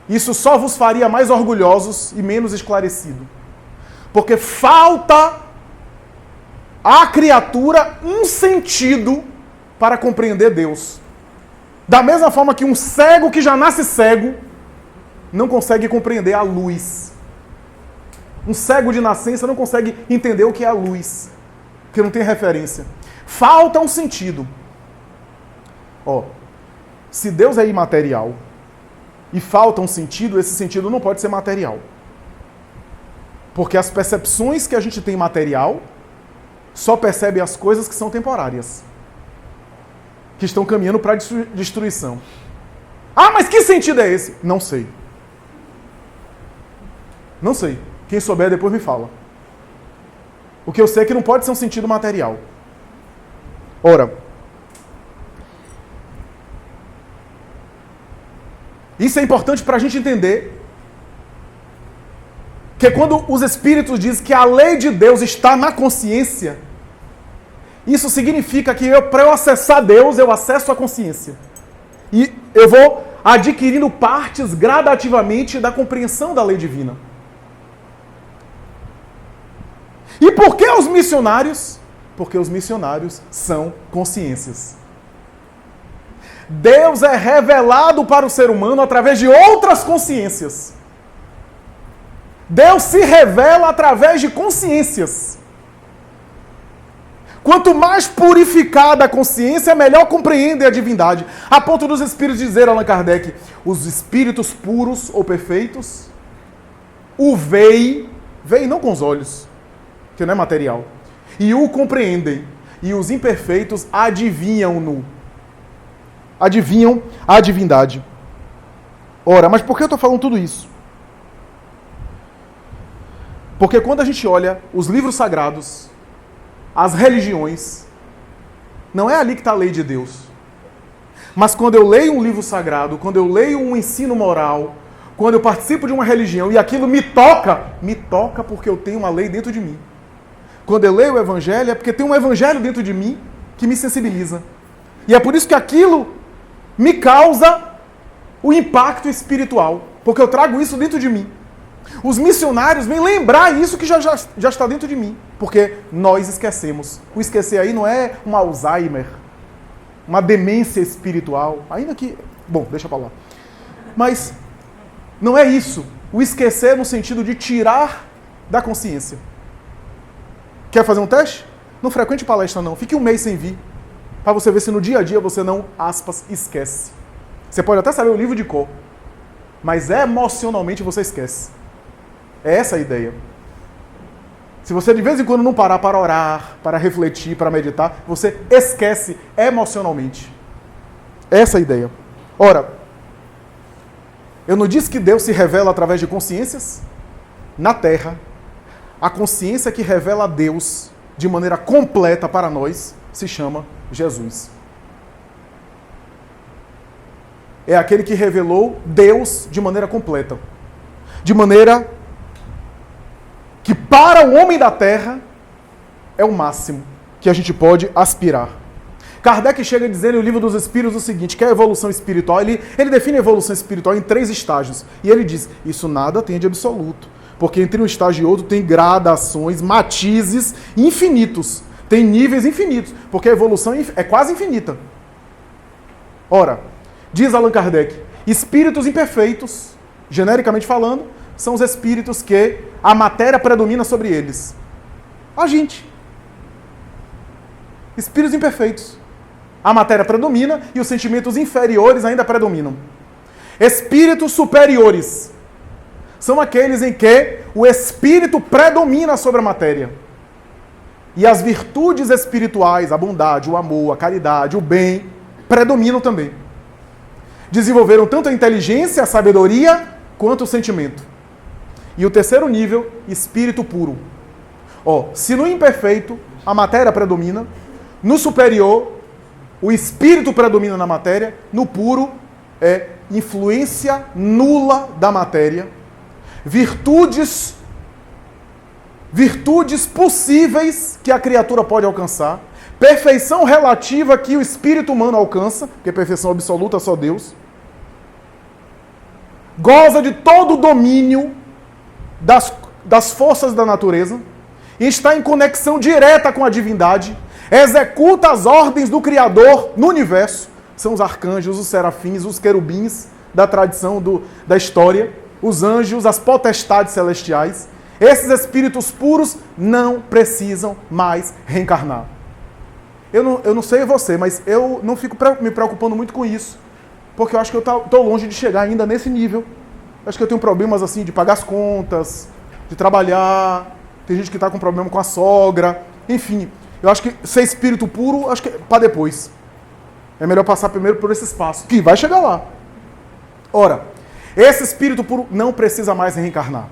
Isso só vos faria mais orgulhosos e menos esclarecido. Porque falta à criatura um sentido para compreender Deus. Da mesma forma que um cego que já nasce cego não consegue compreender a luz. Um cego de nascença não consegue entender o que é a luz, porque não tem referência. Falta um sentido. Se Deus é imaterial e falta um sentido, esse sentido não pode ser material. Porque as percepções que a gente tem material só percebe as coisas que são temporárias, que estão caminhando para a destruição. Mas que sentido é esse? Não sei. Não sei. Quem souber depois me fala. O que eu sei é que não pode ser um sentido material. Ora, isso é importante para a gente entender que quando os Espíritos dizem que a lei de Deus está na consciência, isso significa que para eu acessar Deus, eu acesso a consciência. E eu vou adquirindo partes gradativamente da compreensão da lei divina. E por que os missionários? Porque os missionários são consciências. Deus é revelado para o ser humano através de outras consciências. Deus se revela através de consciências. Quanto mais purificada a consciência, melhor compreendem a divindade. A ponto dos espíritos dizer, Allan Kardec, os espíritos puros ou perfeitos o veem não com os olhos, que não é material, e o compreendem. E os imperfeitos adivinham-no. Adivinham a divindade. Ora, mas por que eu estou falando tudo isso? Porque quando a gente olha os livros sagrados, as religiões, não é ali que está a lei de Deus. Mas quando eu leio um livro sagrado, quando eu leio um ensino moral, quando eu participo de uma religião e aquilo me toca porque eu tenho uma lei dentro de mim. Quando eu leio o Evangelho, é porque tem um Evangelho dentro de mim que me sensibiliza. E é por isso que aquilo me causa o impacto espiritual, porque eu trago isso dentro de mim. Os missionários vêm lembrar isso que já está dentro de mim, porque nós esquecemos. O esquecer aí não é um Alzheimer, uma demência espiritual, ainda que... Bom, deixa pra lá. Mas não é isso. O esquecer no sentido de tirar da consciência. Quer fazer um teste? Não frequente palestra não, fique um mês sem vir, para você ver se no dia a dia você não, aspas, esquece. Você pode até saber o livro de cor, mas emocionalmente você esquece. É essa a ideia. Se você de vez em quando não parar para orar, para refletir, para meditar, você esquece emocionalmente. Essa é a ideia. Ora, eu não disse que Deus se revela através de consciências? Na Terra, a consciência que revela a Deus de maneira completa para nós se chama Jesus. É aquele que revelou Deus de maneira completa. De maneira que para o homem da Terra é o máximo que a gente pode aspirar. Kardec chega a dizer no Livro dos Espíritos o seguinte, que é a evolução espiritual, ele define a evolução espiritual em 3 estágios. E ele diz, isso nada tem de absoluto. Porque entre um estágio e outro tem gradações, matizes infinitos. Tem níveis infinitos. Porque a evolução é quase infinita. Ora, diz Allan Kardec, espíritos imperfeitos, genericamente falando, são os espíritos que a matéria predomina sobre eles. A gente. Espíritos imperfeitos. A matéria predomina e os sentimentos inferiores ainda predominam. Espíritos superiores são aqueles em que o espírito predomina sobre a matéria. E as virtudes espirituais, a bondade, o amor, a caridade, o bem, predominam também. Desenvolveram tanto a inteligência, a sabedoria, quanto o sentimento. E o terceiro nível, espírito puro. Se no imperfeito a matéria predomina, no superior o espírito predomina na matéria, no puro é influência nula da matéria, virtudes possíveis que a criatura pode alcançar, perfeição relativa que o espírito humano alcança, porque perfeição absoluta é só Deus, goza de todo o domínio das forças da natureza, e está em conexão direta com a divindade, executa as ordens do Criador no universo, são os arcanjos, os serafins, os querubins da tradição da história, os anjos, as potestades celestiais. Esses espíritos puros não precisam mais reencarnar. Eu não sei você, mas eu não fico me preocupando muito com isso, porque eu acho que eu estou longe de chegar ainda nesse nível. Eu acho que eu tenho problemas assim de pagar as contas, de trabalhar, tem gente que está com problema com a sogra, enfim. Eu acho que ser espírito puro, acho que é para depois. É melhor passar primeiro por esse espaço, que vai chegar lá. Ora, esse espírito puro não precisa mais reencarnar.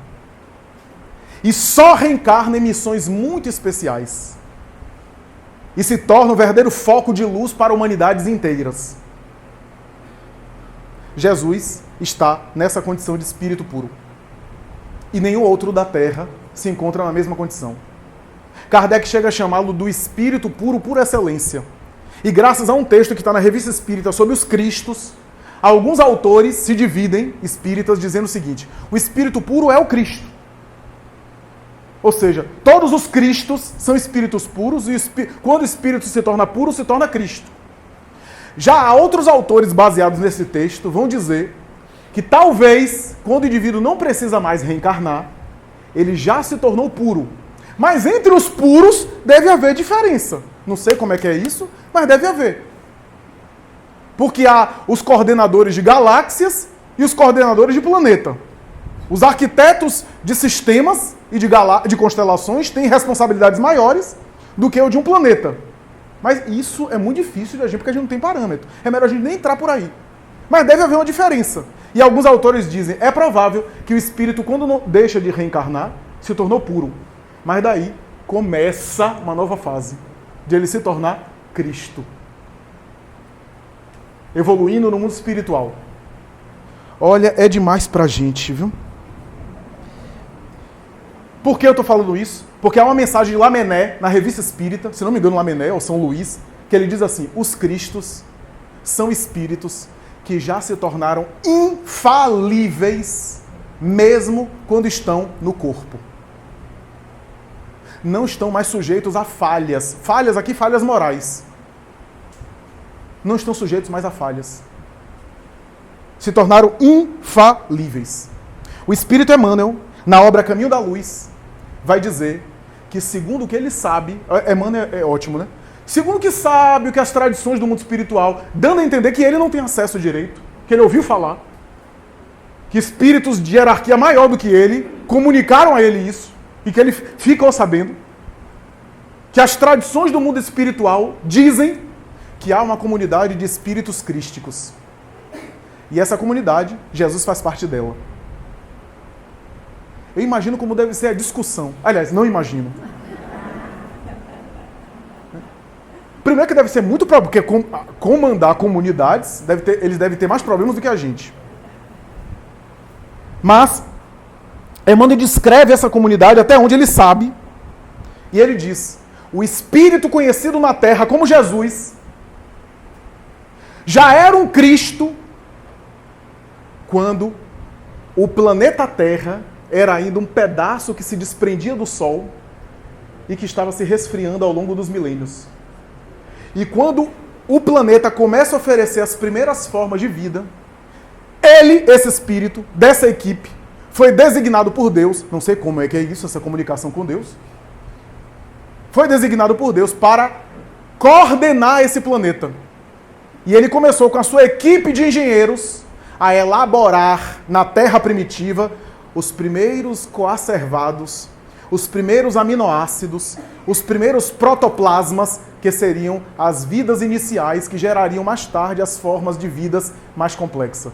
E só reencarna em missões muito especiais. E se torna um verdadeiro foco de luz para humanidades inteiras. Jesus está nessa condição de espírito puro. e nenhum outro da Terra se encontra na mesma condição. Kardec chega a chamá-lo do espírito puro por excelência. E graças a um texto que está na Revista Espírita sobre os Cristos, alguns autores se dividem, espíritas, dizendo o seguinte: o espírito puro é o Cristo. Ou seja, todos os Cristos são espíritos puros e quando o espírito se torna puro, se torna Cristo. Já há outros autores baseados nesse texto vão dizer que talvez, quando o indivíduo não precisa mais reencarnar, ele já se tornou puro. Mas entre os puros deve haver diferença. Não sei como é que é isso, mas deve haver. Porque há os coordenadores de galáxias e os coordenadores de planeta. Os arquitetos de sistemas e de constelações têm responsabilidades maiores do que o de um planeta. Mas isso é muito difícil de agir porque a gente não tem parâmetro. É melhor a gente nem entrar por aí. Mas deve haver uma diferença. E alguns autores dizem, é provável que o espírito, quando não deixa de reencarnar, se tornou puro. Mas daí começa uma nova fase, de ele se tornar Cristo. Evoluindo no mundo espiritual. Olha, é demais pra gente, viu? Por que eu estou falando isso? Porque há uma mensagem de Lamennais, na Revista Espírita, se não me engano Lamennais ou São Luís, que ele diz assim: os Cristos são espíritos que já se tornaram infalíveis, mesmo quando estão no corpo. Não estão mais sujeitos a falhas. Falhas aqui, falhas morais. Não estão sujeitos mais a falhas. Se tornaram infalíveis. O Espírito Emmanuel, na obra Caminho da Luz, vai dizer que, segundo o que ele sabe, Emmanuel é ótimo, né? Segundo o que sabe, o que as tradições do mundo espiritual, dando a entender que ele não tem acesso direito, que ele ouviu falar, que espíritos de hierarquia maior do que ele comunicaram a ele isso, e que ele ficou sabendo, que as tradições do mundo espiritual dizem que há uma comunidade de espíritos crísticos. E essa comunidade, Jesus faz parte dela. Eu imagino como deve ser a discussão. Aliás, não imagino. Primeiro que deve ser muito problema, porque comandar comunidades, eles devem ter mais problemas do que a gente. Mas Emmanuel descreve essa comunidade até onde ele sabe, e ele diz: o espírito conhecido na Terra como Jesus já era um Cristo quando o planeta Terra era ainda um pedaço que se desprendia do Sol e que estava se resfriando ao longo dos milênios. E quando o planeta começa a oferecer as primeiras formas de vida, ele, esse espírito, dessa equipe, foi designado por Deus, não sei como é que é isso, essa comunicação com Deus, foi designado por Deus para coordenar esse planeta. E ele começou com a sua equipe de engenheiros a elaborar na Terra primitiva os primeiros coacervados, os primeiros aminoácidos, os primeiros protoplasmas, que seriam as vidas iniciais que gerariam mais tarde as formas de vidas mais complexas.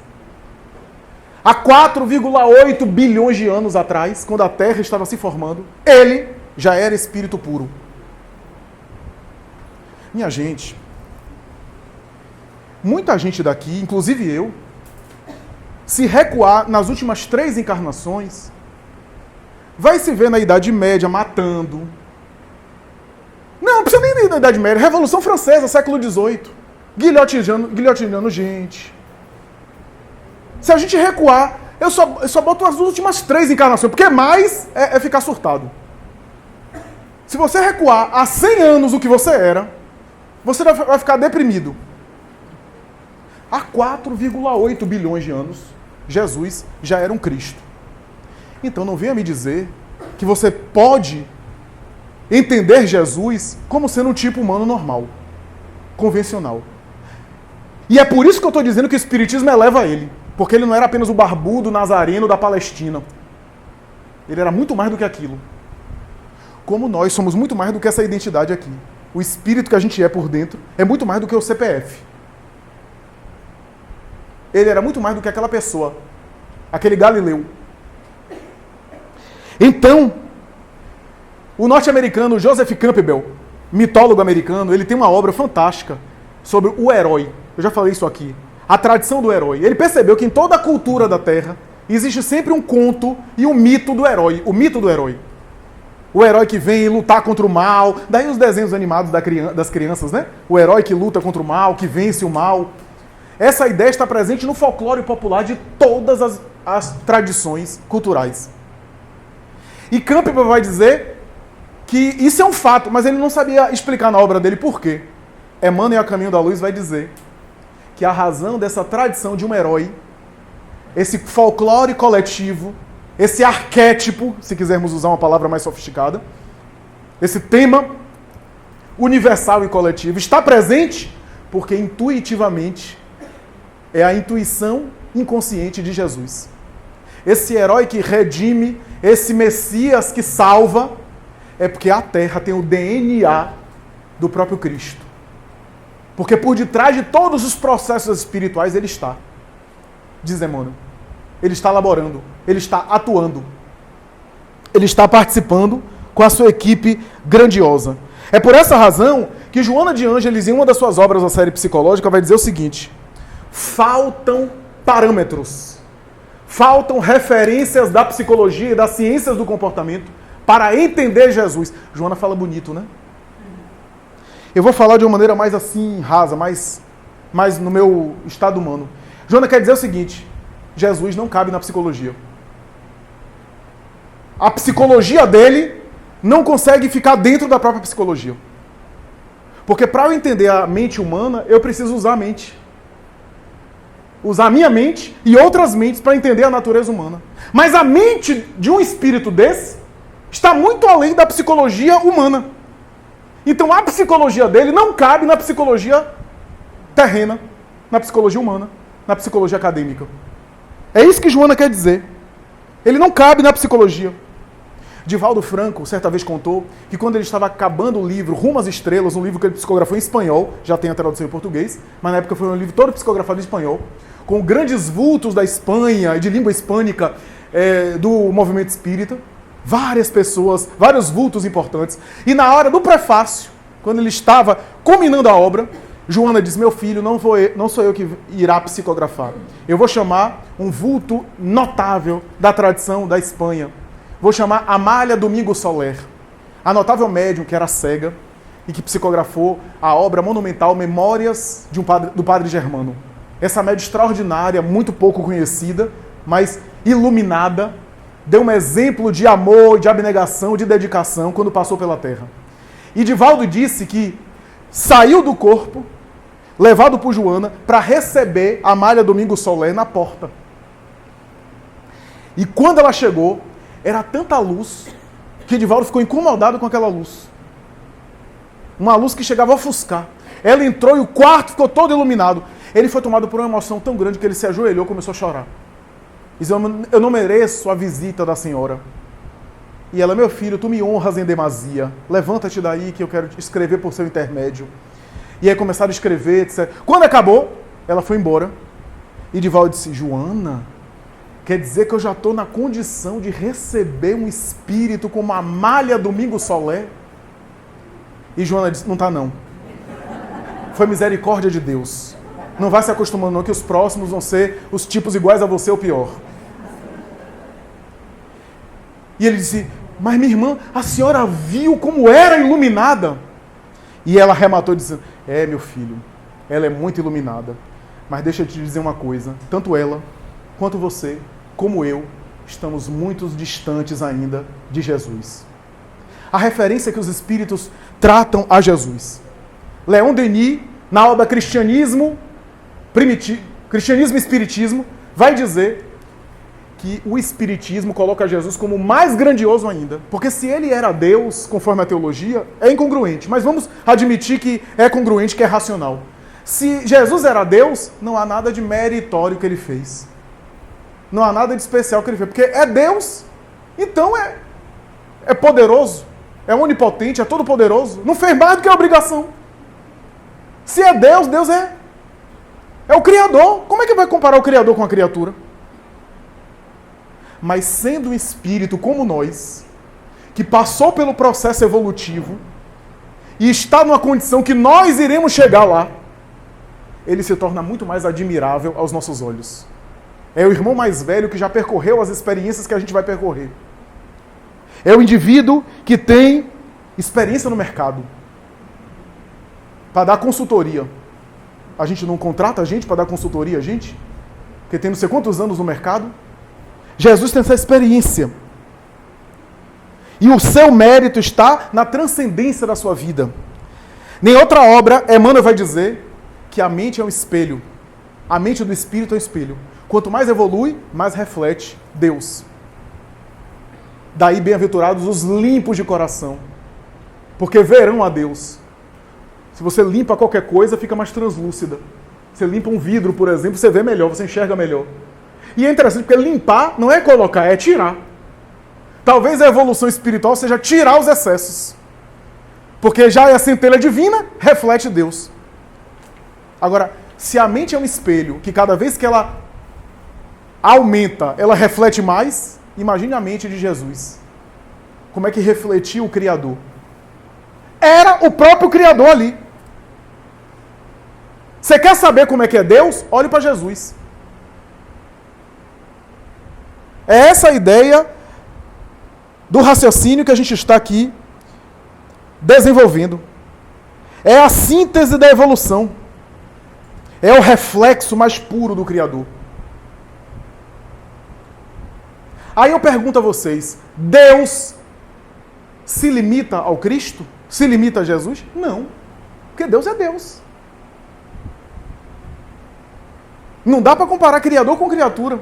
Há 4,8 bilhões de anos atrás, quando a Terra estava se formando, ele já era espírito puro. Minha gente, muita gente daqui, inclusive eu, se recuar nas últimas 3 encarnações, vai se ver na Idade Média matando. Não precisa nem ir na Idade Média. Revolução Francesa, século XVIII. Guilhotinando gente. Se a gente recuar, eu só boto as últimas 3 encarnações, porque mais é ficar surtado. Se você recuar há 100 anos o que você era, você vai ficar deprimido. Há 4,8 bilhões de anos, Jesus já era um Cristo. Então não venha me dizer que você pode entender Jesus como sendo um tipo humano normal, convencional. E é por isso que eu estou dizendo que o Espiritismo eleva ele. Porque ele não era apenas o barbudo nazareno da Palestina. Ele era muito mais do que aquilo. Como nós somos muito mais do que essa identidade aqui. O espírito que a gente é por dentro é muito mais do que o CPF. Ele era muito mais do que aquela pessoa. Aquele Galileu. Então, o norte-americano Joseph Campbell, mitólogo americano, ele tem uma obra fantástica sobre o herói. Eu já falei isso aqui. A tradição do herói. Ele percebeu que em toda a cultura da Terra existe sempre um conto e um mito do herói. O mito do herói. O herói que vem lutar contra o mal. Daí os desenhos animados das crianças, né? O herói que luta contra o mal, que vence o mal. Essa ideia está presente no folclore popular de todas as tradições culturais. E Campbell vai dizer que isso é um fato, mas ele não sabia explicar na obra dele por quê. Emmanuel, a Caminho da Luz, vai dizer que a razão dessa tradição de um herói, esse folclore coletivo, esse arquétipo, se quisermos usar uma palavra mais sofisticada, esse tema universal e coletivo, está presente porque intuitivamente é a intuição inconsciente de Jesus. Esse herói que redime, esse Messias que salva, é porque a Terra tem o DNA do próprio Cristo. Porque por detrás de todos os processos espirituais ele está. Diz Emmanuel. Ele está laborando, ele está atuando. Ele está participando com a sua equipe grandiosa. É por essa razão que Joana de Ângeles, em uma das suas obras da série psicológica, vai dizer o seguinte: faltam parâmetros, faltam referências da psicologia e das ciências do comportamento para entender Jesus. Joana fala bonito, né? Eu vou falar de uma maneira mais assim, rasa, mais no meu estado humano. Joana quer dizer o seguinte: Jesus não cabe na psicologia. A psicologia dele não consegue ficar dentro da própria psicologia. Porque para eu entender a mente humana, eu preciso usar a mente. Usar a minha mente e outras mentes para entender a natureza humana. Mas a mente de um espírito desse está muito além da psicologia humana. Então a psicologia dele não cabe na psicologia terrena, na psicologia humana, na psicologia acadêmica. É isso que Joana quer dizer. Ele não cabe na psicologia. Divaldo Franco, certa vez, contou que quando ele estava acabando o livro Rumo às Estrelas, um livro que ele psicografou em espanhol, já tem a tradução em português, mas na época foi um livro todo psicografado em espanhol, com grandes vultos da Espanha e de língua hispânica do movimento espírita, várias pessoas, vários vultos importantes. E na hora do prefácio, quando ele estava culminando a obra, Joana diz: meu filho, não sou eu que irá psicografar. Eu vou chamar um vulto notável da tradição da Espanha. Vou chamar Amália Domingo Soler, a notável médium que era cega e que psicografou a obra monumental Memórias do Padre Germano. Essa médium extraordinária, muito pouco conhecida, mas iluminada, deu um exemplo de amor, de abnegação, de dedicação quando passou pela Terra. E Divaldo disse que saiu do corpo, levado por Joana, para receber Amália Domingo Soler na porta. E quando ela chegou, era tanta luz que Divaldo ficou incomodado com aquela luz. Uma luz que chegava a ofuscar. Ela entrou e o quarto ficou todo iluminado. Ele foi tomado por uma emoção tão grande que ele se ajoelhou e começou a chorar. Diz: eu não mereço a visita da senhora. E ela: meu filho, tu me honras em demasia. Levanta-te daí que eu quero escrever por seu intermédio. E aí começaram a escrever, etc. Quando acabou, ela foi embora. E Divaldo disse: Joana, quer dizer que eu já estou na condição de receber um espírito como Amália Domingo Soler? E Joana disse: não está não. Foi misericórdia de Deus. Não vai se acostumando não, que os próximos vão ser os tipos iguais a você ou pior. E ele disse: mas minha irmã, a senhora viu como era iluminada? E ela arrematou dizendo: é, meu filho, ela é muito iluminada. Mas deixa eu te dizer uma coisa, tanto ela quanto você, como eu, estamos muito distantes ainda de Jesus. A referência que os espíritos tratam a Jesus. Leon Denis, na obra Cristianismo e Espiritismo, vai dizer que o Espiritismo coloca Jesus como mais grandioso ainda. Porque se ele era Deus, conforme a teologia, é incongruente. Mas vamos admitir que é congruente, que é racional. Se Jesus era Deus, não há nada de meritório que ele fez. Não há nada de especial que ele fez. Porque é Deus, então é poderoso, é onipotente, é todo poderoso. Não fez mais do que a obrigação. Se é Deus, Deus é o Criador. Como é que vai comparar o Criador com a criatura? Mas sendo um espírito como nós, que passou pelo processo evolutivo e está numa condição que nós iremos chegar lá, ele se torna muito mais admirável aos nossos olhos. É o irmão mais velho que já percorreu as experiências que a gente vai percorrer. É o indivíduo que tem experiência no mercado para dar consultoria. A gente não contrata a gente para dar consultoria, gente? Porque tem não sei quantos anos no mercado. Jesus tem essa experiência. E o seu mérito está na transcendência da sua vida. Nem outra obra, Emmanuel vai dizer que a mente é um espelho. A mente do espírito é um espelho. Quanto mais evolui, mais reflete Deus. Daí, bem-aventurados os limpos de coração, porque verão a Deus. Se você limpa qualquer coisa, fica mais translúcida. Você limpa um vidro, por exemplo, você vê melhor, você enxerga melhor. E é interessante, porque limpar não é colocar, é tirar. Talvez a evolução espiritual seja tirar os excessos. Porque já é a centelha divina, reflete Deus. Agora, se a mente é um espelho, que cada vez que ela aumenta, ela reflete mais, imagine a mente de Jesus. Como é que refletia o Criador? Era o próprio Criador ali. Você quer saber como é que é Deus? Olhe para Jesus. É essa a ideia do raciocínio que a gente está aqui desenvolvendo. É a síntese da evolução. É o reflexo mais puro do Criador. Aí eu pergunto a vocês, Deus se limita ao Cristo? Se limita a Jesus? Não. Porque Deus é Deus. Não dá para comparar Criador com criatura.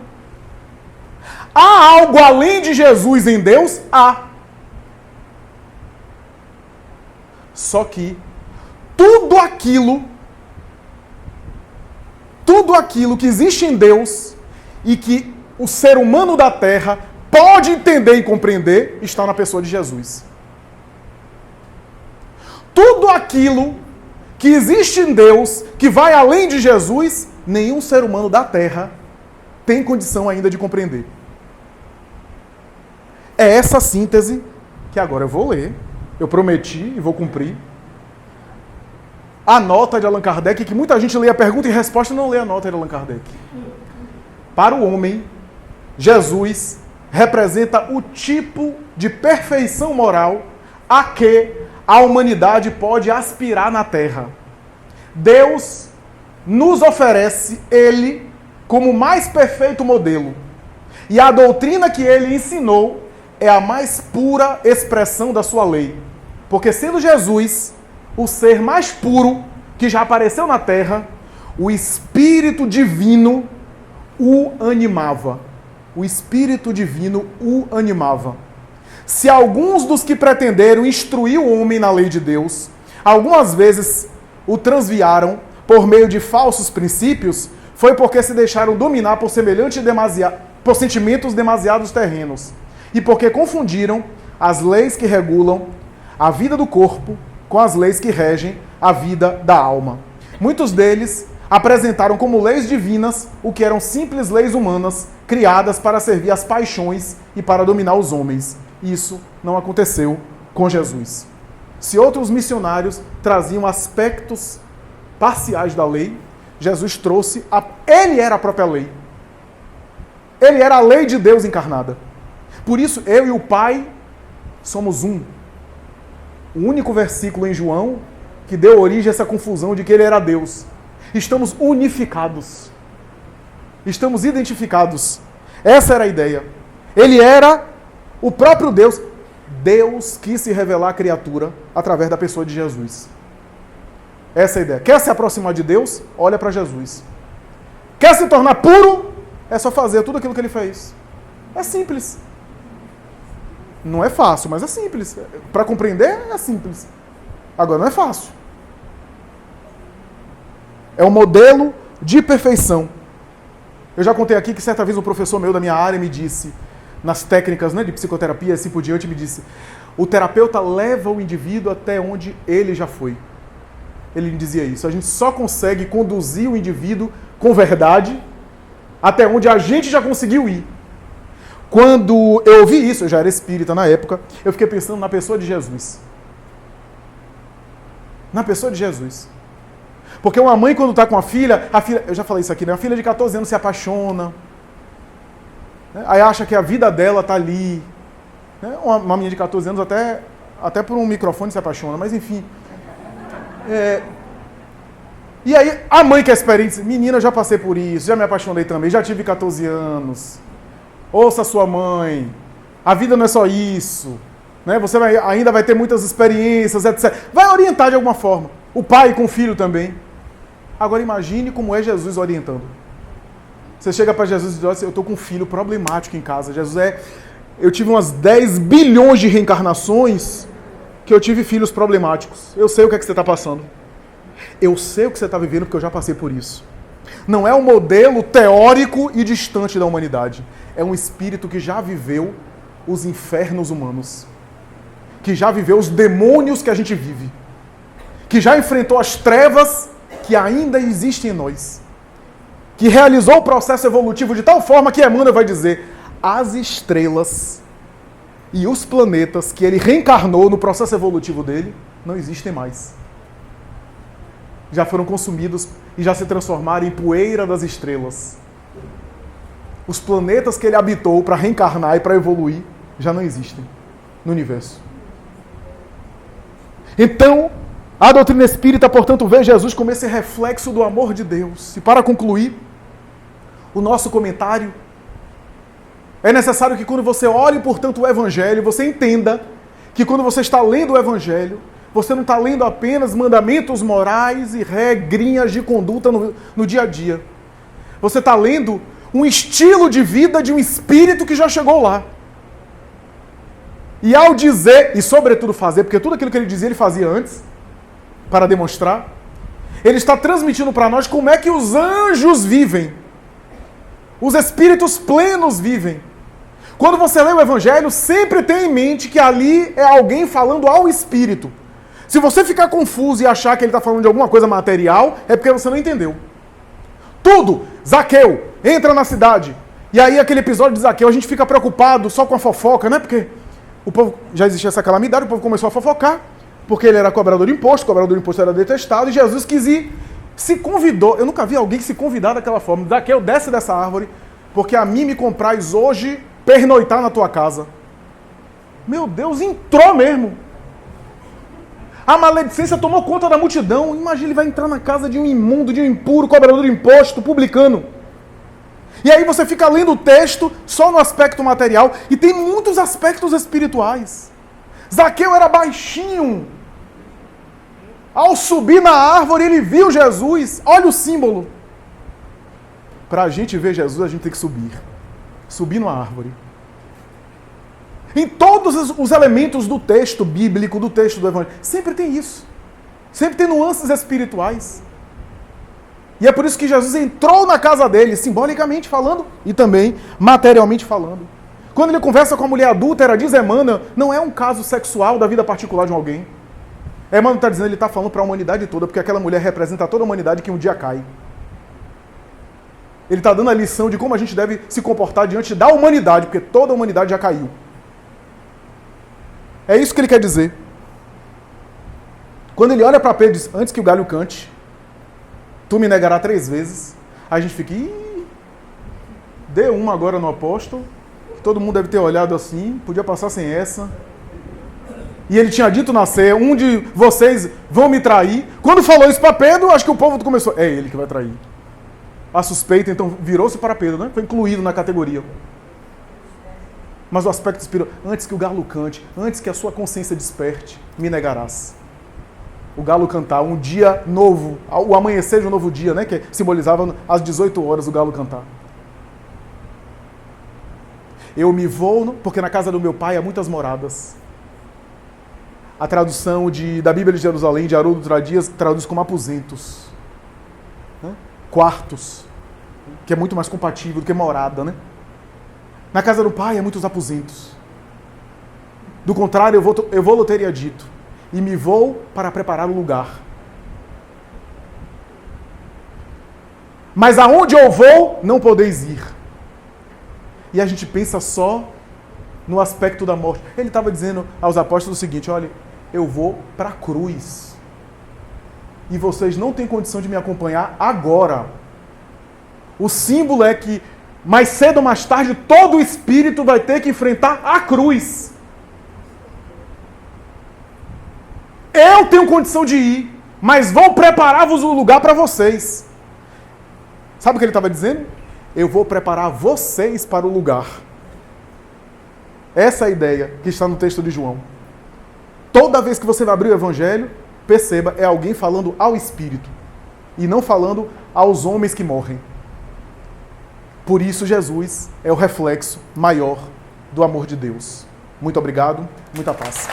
Há algo além de Jesus em Deus? Há. Só que tudo aquilo que existe em Deus e que o ser humano da Terra pode entender e compreender está na pessoa de Jesus. Tudo aquilo que existe em Deus, que vai além de Jesus, nenhum ser humano da Terra tem condição ainda de compreender. É essa síntese que agora eu vou ler. Eu prometi e vou cumprir. A nota de Allan Kardec, que muita gente lê a pergunta e resposta e não lê a nota de Allan Kardec. Para o homem, Jesus representa o tipo de perfeição moral a que a humanidade pode aspirar na Terra. Deus nos oferece Ele como o mais perfeito modelo. E a doutrina que Ele ensinou é a mais pura expressão da sua lei. Porque sendo Jesus o ser mais puro que já apareceu na Terra, o Espírito Divino o animava. O Espírito Divino o animava. Se alguns dos que pretenderam instruir o homem na lei de Deus, algumas vezes o transviaram por meio de falsos princípios, foi porque se deixaram dominar por sentimentos demasiados terrenos e porque confundiram as leis que regulam a vida do corpo com as leis que regem a vida da alma. Muitos deles apresentaram como leis divinas o que eram simples leis humanas, criadas para servir às paixões e para dominar os homens. Isso não aconteceu com Jesus. Se outros missionários traziam aspectos parciais da lei, Jesus trouxe, ele era a própria lei. Ele era a lei de Deus encarnada. Por isso, eu e o Pai somos um. O único versículo em João que deu origem a essa confusão de que ele era Deus. Estamos unificados. Estamos identificados. Essa era a ideia. Ele era o próprio Deus. Deus quis se revelar à criatura através da pessoa de Jesus. Essa é a ideia. Quer se aproximar de Deus? Olha para Jesus. Quer se tornar puro? É só fazer tudo aquilo que ele fez. É simples. Não é fácil, mas é simples. Para compreender, é simples. Agora, não é fácil. É um modelo de perfeição. Eu já contei aqui que certa vez um professor meu da minha área me disse, nas técnicas, né, de psicoterapia e assim por diante, me disse, o terapeuta leva o indivíduo até onde ele já foi. Ele me dizia isso. A gente só consegue conduzir o indivíduo com verdade até onde a gente já conseguiu ir. Quando eu ouvi isso, eu já era espírita na época, eu fiquei pensando na pessoa de Jesus. Na pessoa de Jesus. Porque uma mãe, quando está com a filha, eu já falei isso aqui, né? A filha de 14 anos se apaixona, né? Aí acha que a vida dela está ali. Né? Uma menina de 14 anos até por um microfone se apaixona, mas enfim. E aí a mãe que é experiente diz, menina, eu já passei por isso, já me apaixonei também, já tive 14 anos. Ouça sua mãe, a vida não é só isso. Né? Você ainda vai ter muitas experiências, etc. Vai orientar de alguma forma. O pai com o filho também. Agora imagine como é Jesus orientando. Você chega para Jesus e diz, eu estou com um filho problemático em casa. Jesus eu tive umas 10 bilhões de reencarnações que eu tive filhos problemáticos. Eu sei o que é que você está passando. Eu sei o que você está vivendo porque eu já passei por isso. Não é um modelo teórico e distante da humanidade. É um espírito que já viveu os infernos humanos. Que já viveu os demônios que a gente vive. Que já enfrentou as trevas que ainda existem em nós. Que realizou o processo evolutivo de tal forma que Emmanuel vai dizer, as estrelas e os planetas que ele reencarnou no processo evolutivo dele não existem mais. Já foram consumidos e já se transformaram em poeira das estrelas. Os planetas que ele habitou para reencarnar e para evoluir já não existem no universo. Então, a doutrina espírita, portanto, vê Jesus como esse reflexo do amor de Deus. E para concluir o nosso comentário, é necessário que quando você olhe, portanto, o Evangelho, você entenda que quando você está lendo o Evangelho, você não está lendo apenas mandamentos morais e regrinhas de conduta no dia a dia. Você está lendo um estilo de vida de um espírito que já chegou lá. E ao dizer, e sobretudo fazer, porque tudo aquilo que ele dizia ele fazia antes, para demonstrar, ele está transmitindo para nós como é que os anjos vivem. Os espíritos plenos vivem. Quando você lê o Evangelho, sempre tenha em mente que ali é alguém falando ao espírito. Se você ficar confuso e achar que ele está falando de alguma coisa material, é porque você não entendeu. Tudo! Zaqueu entra na cidade. E aí aquele episódio de Zaqueu, a gente fica preocupado só com a fofoca, né? Porque o povo, já existia essa calamidade, o povo começou a fofocar, porque ele era cobrador de imposto era detestado, e Jesus quis ir, se convidou. Eu nunca vi alguém se convidar daquela forma. Zaqueu, desce dessa árvore, porque a mim me comprais hoje pernoitar na tua casa. Meu Deus, entrou mesmo. A maledicência tomou conta da multidão. Imagina, ele vai entrar na casa de um imundo, de um impuro, cobrador de imposto, publicano. E aí você fica lendo o texto só no aspecto material, e tem muitos aspectos espirituais. Zaqueu era baixinho. Ao subir na árvore, ele viu Jesus. Olha o símbolo. Para a gente ver Jesus, a gente tem que subir. Subir numa árvore. Em todos os elementos do texto bíblico, do texto do Evangelho, sempre tem isso. Sempre tem nuances espirituais. E é por isso que Jesus entrou na casa dele, simbolicamente falando, e também materialmente falando. Quando ele conversa com a mulher adúltera, diz Emmanuel, não é um caso sexual da vida particular de alguém. Emmanuel está dizendo, ele está falando para a humanidade toda, porque aquela mulher representa toda a humanidade que um dia cai. Ele está dando a lição de como a gente deve se comportar diante da humanidade, porque toda a humanidade já caiu. É isso que ele quer dizer. Quando ele olha para Pedro e diz, antes que o galho cante, tu me negarás 3 vezes, a gente fica, dê uma agora no apóstolo, todo mundo deve ter olhado assim, podia passar sem essa. E ele tinha dito na ceia, um de vocês vão me trair. Quando falou isso para Pedro, acho que o povo começou, é ele que vai trair. A suspeita, então, virou-se para Pedro, né? Foi incluído na categoria. Mas o aspecto espiritual, antes que o galo cante, antes que a sua consciência desperte, me negarás. O galo cantar, um dia novo, o amanhecer de um novo dia, né? Que simbolizava às 18 horas o galo cantar. Eu me vou, porque na casa do meu pai há muitas moradas. A tradução da Bíblia de Jerusalém, de Haroldo Dias, traduz como aposentos. Né? Quartos, que é muito mais compatível do que morada, né? Na casa do pai há muitos aposentos. Do contrário, eu vou-lhe teria dito, e me vou para preparar o lugar. Mas aonde eu vou, não podeis ir. E a gente pensa só no aspecto da morte. Ele estava dizendo aos apóstolos o seguinte, olha, eu vou para a cruz. E vocês não têm condição de me acompanhar agora. O símbolo é que mais cedo ou mais tarde, todo o espírito vai ter que enfrentar a cruz. Eu tenho condição de ir, mas vou preparar-vos o lugar para vocês. Sabe o que ele estava dizendo? Eu vou preparar vocês para o lugar. Essa é a ideia que está no texto de João. Toda vez que você vai abrir o Evangelho, perceba, é alguém falando ao Espírito e não falando aos homens que morrem. Por isso, Jesus é o reflexo maior do amor de Deus. Muito obrigado, muita paz.